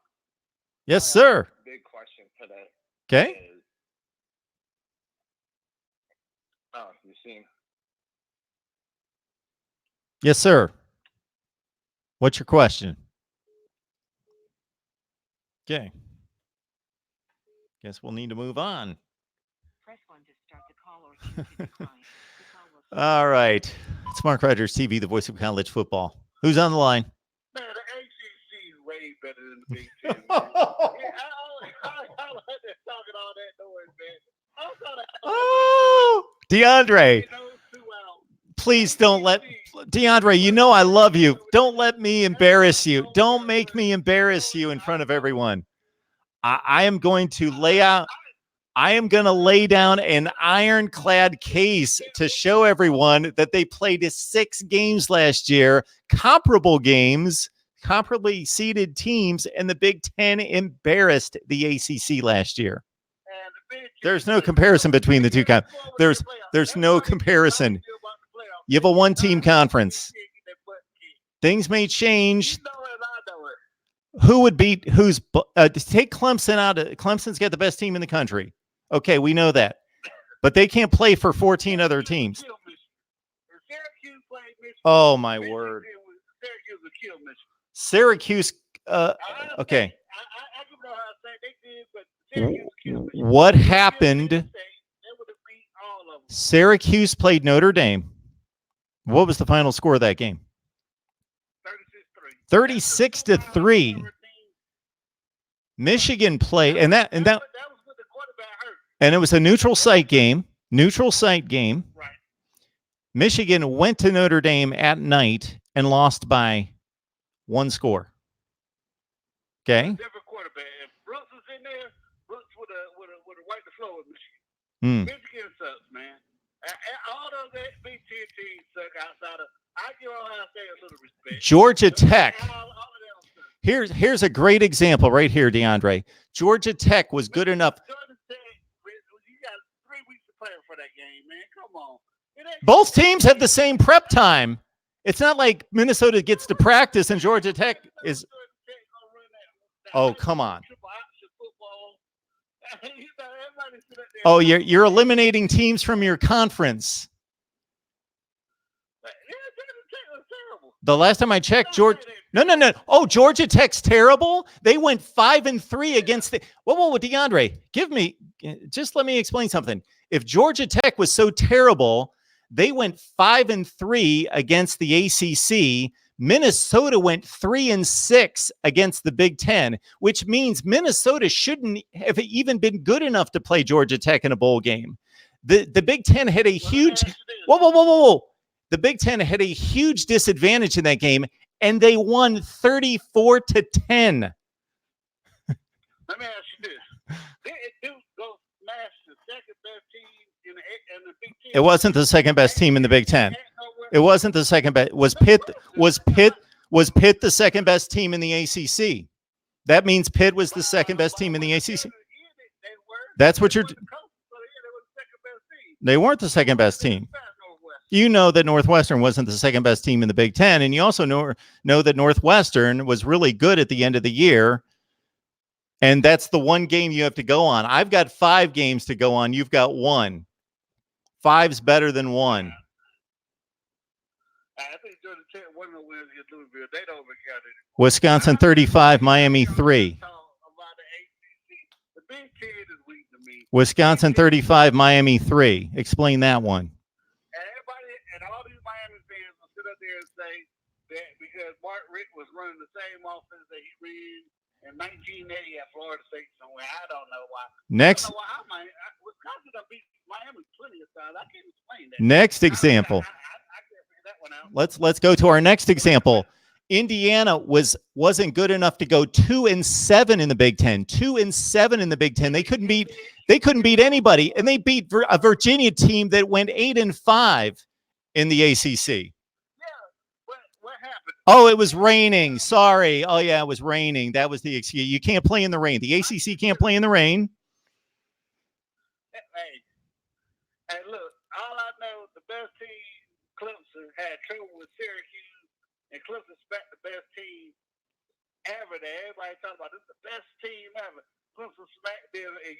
Yes, sir. Big question today. Okay. Is, oh, you seen? Yes, sir. What's your question? Okay. Guess we'll need to move on. Press 1 to start the call or 2 to decline. The call will start. All right. It's Mark Rogers TV, the voice of college football. Who's on the line? Man, the ACC is way better than the Big Ten. Man. Yeah, I like that talking all that noise, man. I'm trying to. Oh, DeAndre, please don't let DeAndre. You know I love you. Don't let me embarrass you. Don't make me embarrass you in front of everyone. I am going to lay out. I am going to lay down an ironclad case to show everyone that they played 6 games last year, comparable games, comparably seeded teams, and the Big Ten embarrassed the ACC last year. There's no comparison between the two. There's no comparison. You have a one-team conference. Things may change. Who would beat who's? Take Clemson out. Clemson's got the best team in the country. Okay, we know that, but they can't play for 14 other teams. Oh my word! Syracuse. Okay. What happened? Syracuse played Notre Dame. What was the final score of that game? 36-3. Michigan played, and it was a neutral site game. Right. Michigan went to Notre Dame at night and lost by 1 score. Okay. Different quarterback. If Brooks was in there, Brooks would have wiped the floor with Michigan. Michigan sucks, man. All those Big Ten teams suck outside of. I give Ohio State a little respect. Georgia Tech. Here's a great example right here, DeAndre. Georgia Tech was good enough. Georgia Tech, you got 3 weeks to play for that game, man. Come on. Both teams have the same prep time. It's not like Minnesota gets to practice and Georgia Tech is. Oh, come on. Oh, you're eliminating teams from your conference. The last time I checked, No. Oh, Georgia Tech's terrible. They went 5-3 against the. Whoa, DeAndre, just let me explain something. If Georgia Tech was so terrible, they went 5-3 against the ACC. Minnesota went 3-6 against the Big Ten, which means Minnesota shouldn't have even been good enough to play Georgia Tech in a bowl game. The Big Ten had a huge. Whoa. The Big Ten had a huge disadvantage in that game, and they won 34-10. Let me ask you this: did Duke go smash the second best team in the Big Ten? It wasn't the second best team in the Big Ten. It wasn't the second best. Was Pitt the second best team in the ACC? That means Pitt was the second best team in the ACC. That's what you're. They weren't the second best team. You know that Northwestern wasn't the second best team in the Big Ten, and you also know that Northwestern was really good at the end of the year, and that's the one game you have to go on. I've got 5 games to go on. You've got 1. 5's better than 1. I think Georgia Tech won the wins against Louisville. They don't regard it. Wisconsin 35, Miami 3. The Big Ten is weak to me. Wisconsin 35, Miami 3. Explain that one. And all these Miami fans will sit up there and say that because Mark Richt was running the same offense that he ran in 1980 at Florida State somewhere. I don't know why. Next. Wisconsin done beat Miami plenty of times. I can't explain that. Next example. I can't figure that one out. Let's go to our next example. Indiana wasn't good enough to go 2-7 in the Big Ten. 2-7 in the Big Ten. They couldn't beat anybody, and they beat a Virginia team that went 8-5 in the ACC. Yeah. What happened? Oh, it was raining. Sorry. Oh yeah, it was raining. That was the excuse. You can't play in the rain. The ACC can't play in the rain. Hey, look. All I know, the best team, Clemson, had trouble with Syracuse, and Clemson's back the best team ever. Everybody talking about this is the best team ever. Clemson smacked them, and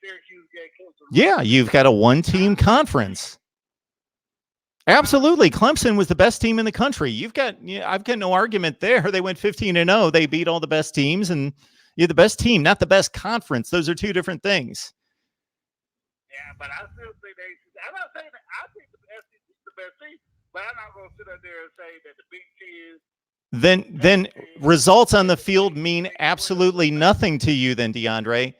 Syracuse gave Clemson. Yeah, you've got a one-team conference. Absolutely. Clemson was the best team in the country. I've got no argument there. They went 15-0. They beat all the best teams, and you're the best team, not the best conference. Those are two different things. Yeah, but I still think I'm not saying that I think the SEC is the best team, but I'm not going to sit up there and say that the Big Ten. Then results on the field mean absolutely nothing to you, then, DeAndre.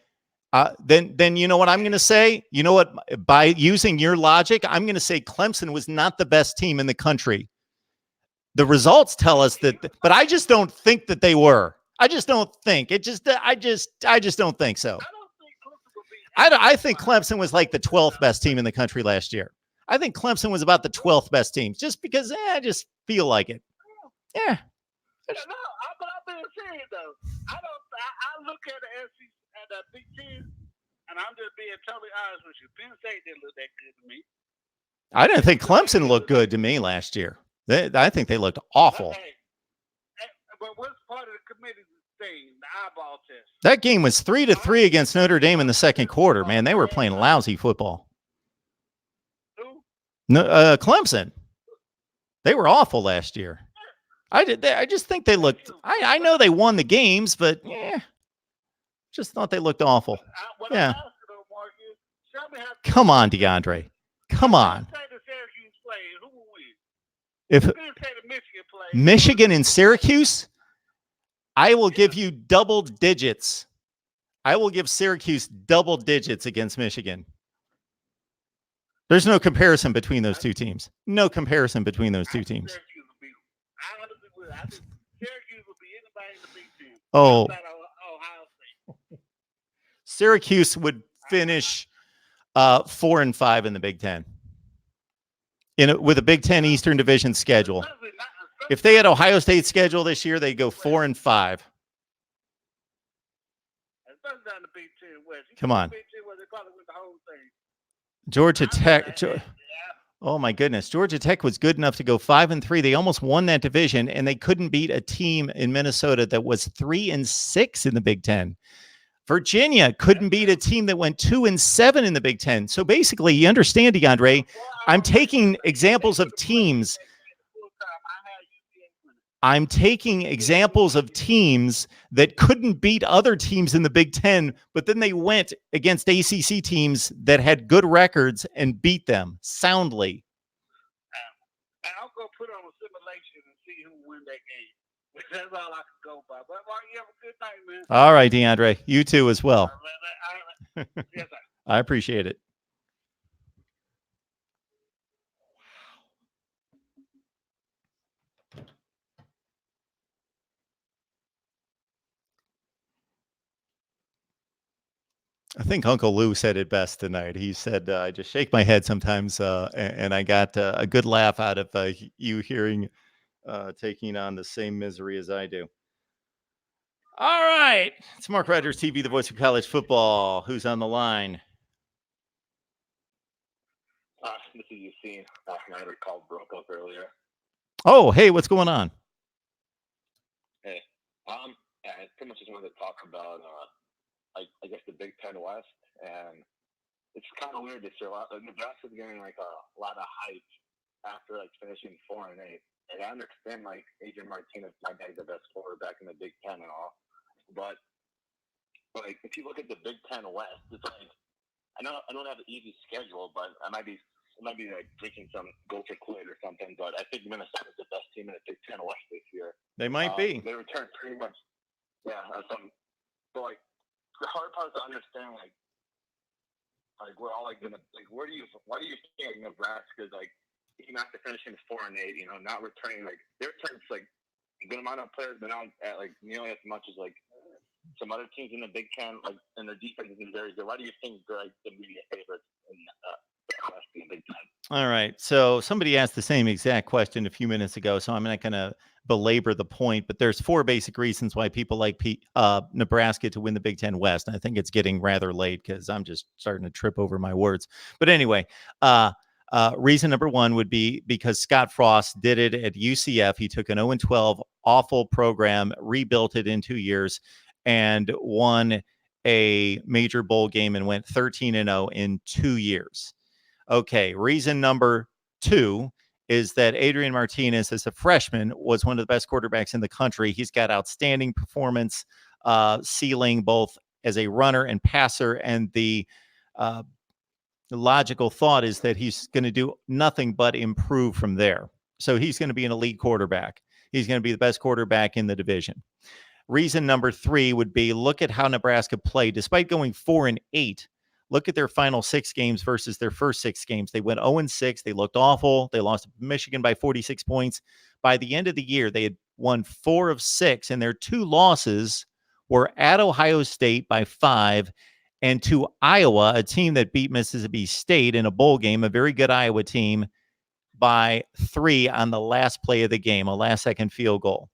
Then you know what I'm going to say? You know what? By using your logic, I'm going to say Clemson was not the best team in the country. The results tell us that, but I just don't think that they were. I just don't think it. I just don't think so. I think Clemson was like the 12th best team in the country last year. I think Clemson was about the 12th best team, just because I just feel like it. Yeah. No, but I'm being serious though. I look at the SEC and the Big Ten, and I'm just being totally honest with you. Penn State didn't look that good to me. I didn't think Clemson looked good to me last year. I think they looked awful. But what's part of the committee's thing? The eyeball test. That game was 3-3 against Notre Dame in the second quarter. Man, they were playing lousy football. Who? No, Clemson. They were awful last year. I just think they looked. I know they won the games, but just thought they looked awful. Yeah. Come on, DeAndre. Come on. If Michigan and Syracuse, I will give you double digits. I will give Syracuse double digits against Michigan. There's no comparison between those two teams. No comparison between those two teams. Oh, Syracuse would finish 4-5 in the Big Ten. With a Big Ten Eastern Division schedule. If they had Ohio State schedule this year, they'd go 4-5. Come on. Georgia Tech. Oh my goodness. Georgia Tech was good enough to go 5-3. They almost won that division, and they couldn't beat a team in Minnesota that was 3-6 in the Big Ten. Virginia couldn't beat a team that went 2-7 in the Big Ten. So basically, you understand, DeAndre, I'm taking examples of teams. I'm taking examples of teams that couldn't beat other teams in the Big Ten, but then they went against ACC teams that had good records and beat them soundly. I'll go put on a simulation and see who win that game. That's all I can go by. But Mark, you have a good night, man. All right, DeAndre. You too as well. Yes, sir. I appreciate it. I think Uncle Lou said it best tonight. He said, I just shake my head sometimes, and I got a good laugh out of you hearing taking on the same misery as I do. All right. It's Mark Rogers TV, the voice of college football. Who's on the line? This is Yassine. I called broke up earlier. Oh, hey, what's going on? Hey, I pretty much just wanted to talk about, I guess, the Big Ten West, and it's kind of weird this year. Nebraska's getting like a lot of hype after like finishing 4-8. And I understand like Adrian Martinez might be the best quarterback in the Big Ten and all, but like if you look at the Big Ten West, it's like I don't have an easy schedule, but I might be like drinking some Gopher Kool-Aid or something. But I think Minnesota's the best team in the Big Ten West this year. They might be. They returned pretty much, yeah. But like the hard part to understand, like we're all like gonna like why do you think Nebraska's like even after finishing 4-8, not returning like their returns like a good amount of players, but not at like nearly as much as like some other teams in the Big Ten, like, and their defense is very good. Why do you think they're like the media favorites in the Big Ten? All right. So somebody asked the same exact question a few minutes ago, so I'm not going to belabor the point, but there's 4 basic reasons why people like Nebraska to win the Big Ten West. And I think it's getting rather late because I'm just starting to trip over my words. But anyway, reason number 1 would be because Scott Frost did it at UCF. He took an 0-12 awful program, rebuilt it in 2 years, and won a major bowl game and went 13-0 in 2 years. Okay, reason number 2 is that Adrian Martinez, as a freshman, was one of the best quarterbacks in the country. He's got outstanding performance ceiling, both as a runner and passer. And the logical thought is that he's going to do nothing but improve from there. So he's going to be an elite quarterback. He's going to be the best quarterback in the division. Reason number 3 would be, look at how Nebraska played. Despite going 4-8, look at their final 6 games versus their first 6 games. They went 0-6. They looked awful. They lost to Michigan by 46 points. By the end of the year, they had won 4 of 6, and their 2 losses were at Ohio State by 5 and to Iowa, a team that beat Mississippi State in a bowl game, a very good Iowa team, by 3 on the last play of the game, a last-second field goal.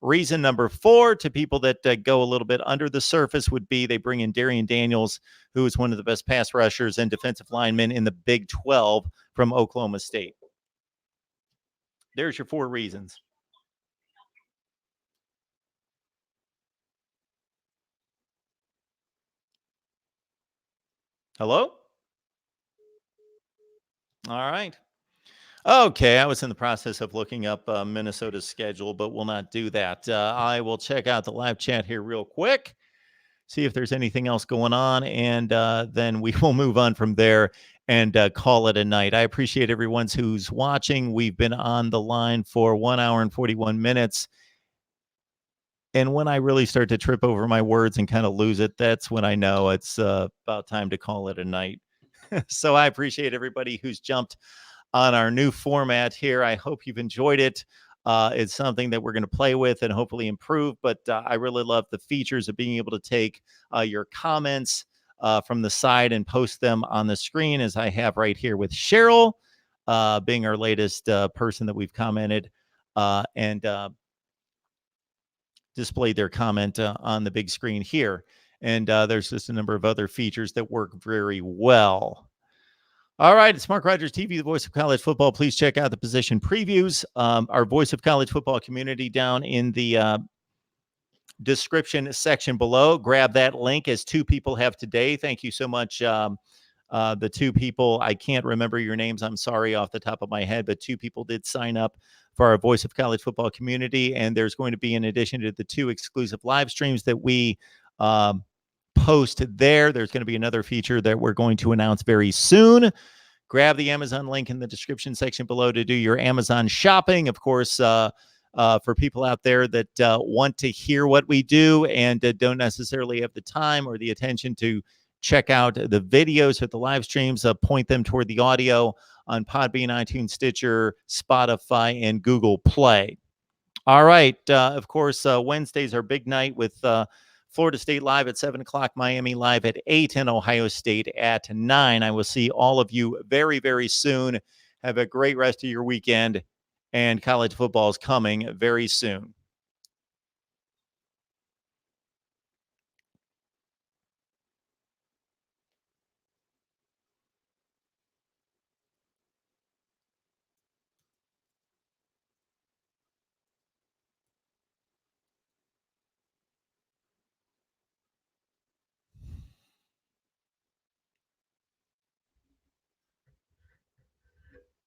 Reason number 4, to people that go a little bit under the surface, would be they bring in Darian Daniels, who is one of the best pass rushers and defensive linemen in the Big 12 from Oklahoma State. There's your 4 reasons. Hello? All right. Okay, I was in the process of looking up Minnesota's schedule, but we'll not do that. I will check out the live chat here real quick, see if there's anything else going on, and then we will move on from there and call it a night. I appreciate everyone who's watching. We've been on the line for 1 hour and 41 minutes. And when I really start to trip over my words and kind of lose it, that's when I know it's about time to call it a night. So I appreciate everybody who's jumped on our new format here. I hope you've enjoyed it. It's something that we're going to play with and hopefully improve, but I really love the features of being able to take your comments from the side and post them on the screen, as I have right here with Cheryl being our latest person that we've commented and displayed their comment on the big screen here. And there's just a number of other features that work very well. All right, it's Mark Rogers TV, the voice of college football. Please check out the position previews. Our voice of college football community down in the description section below. Grab that link, as 2 people have today. Thank you so much. The 2 people, I can't remember your names. I'm sorry off the top of my head, but 2 people did sign up for our voice of college football community. And there's going to be, in addition to the 2 exclusive live streams that we post there, there's going to be another feature that we're going to announce very soon. Grab the Amazon link in the description section below to do your Amazon shopping. Of course, for people out there that want to hear what we do and don't necessarily have the time or the attention to check out the videos or the live streams, point them toward the audio on Podbean, iTunes, Stitcher, Spotify, and Google Play. All right. Of course, Wednesdays are big night with Florida State live at 7 o'clock, Miami live at 8, and Ohio State at 9. I will see all of you very, very soon. Have a great rest of your weekend, and college football is coming very soon.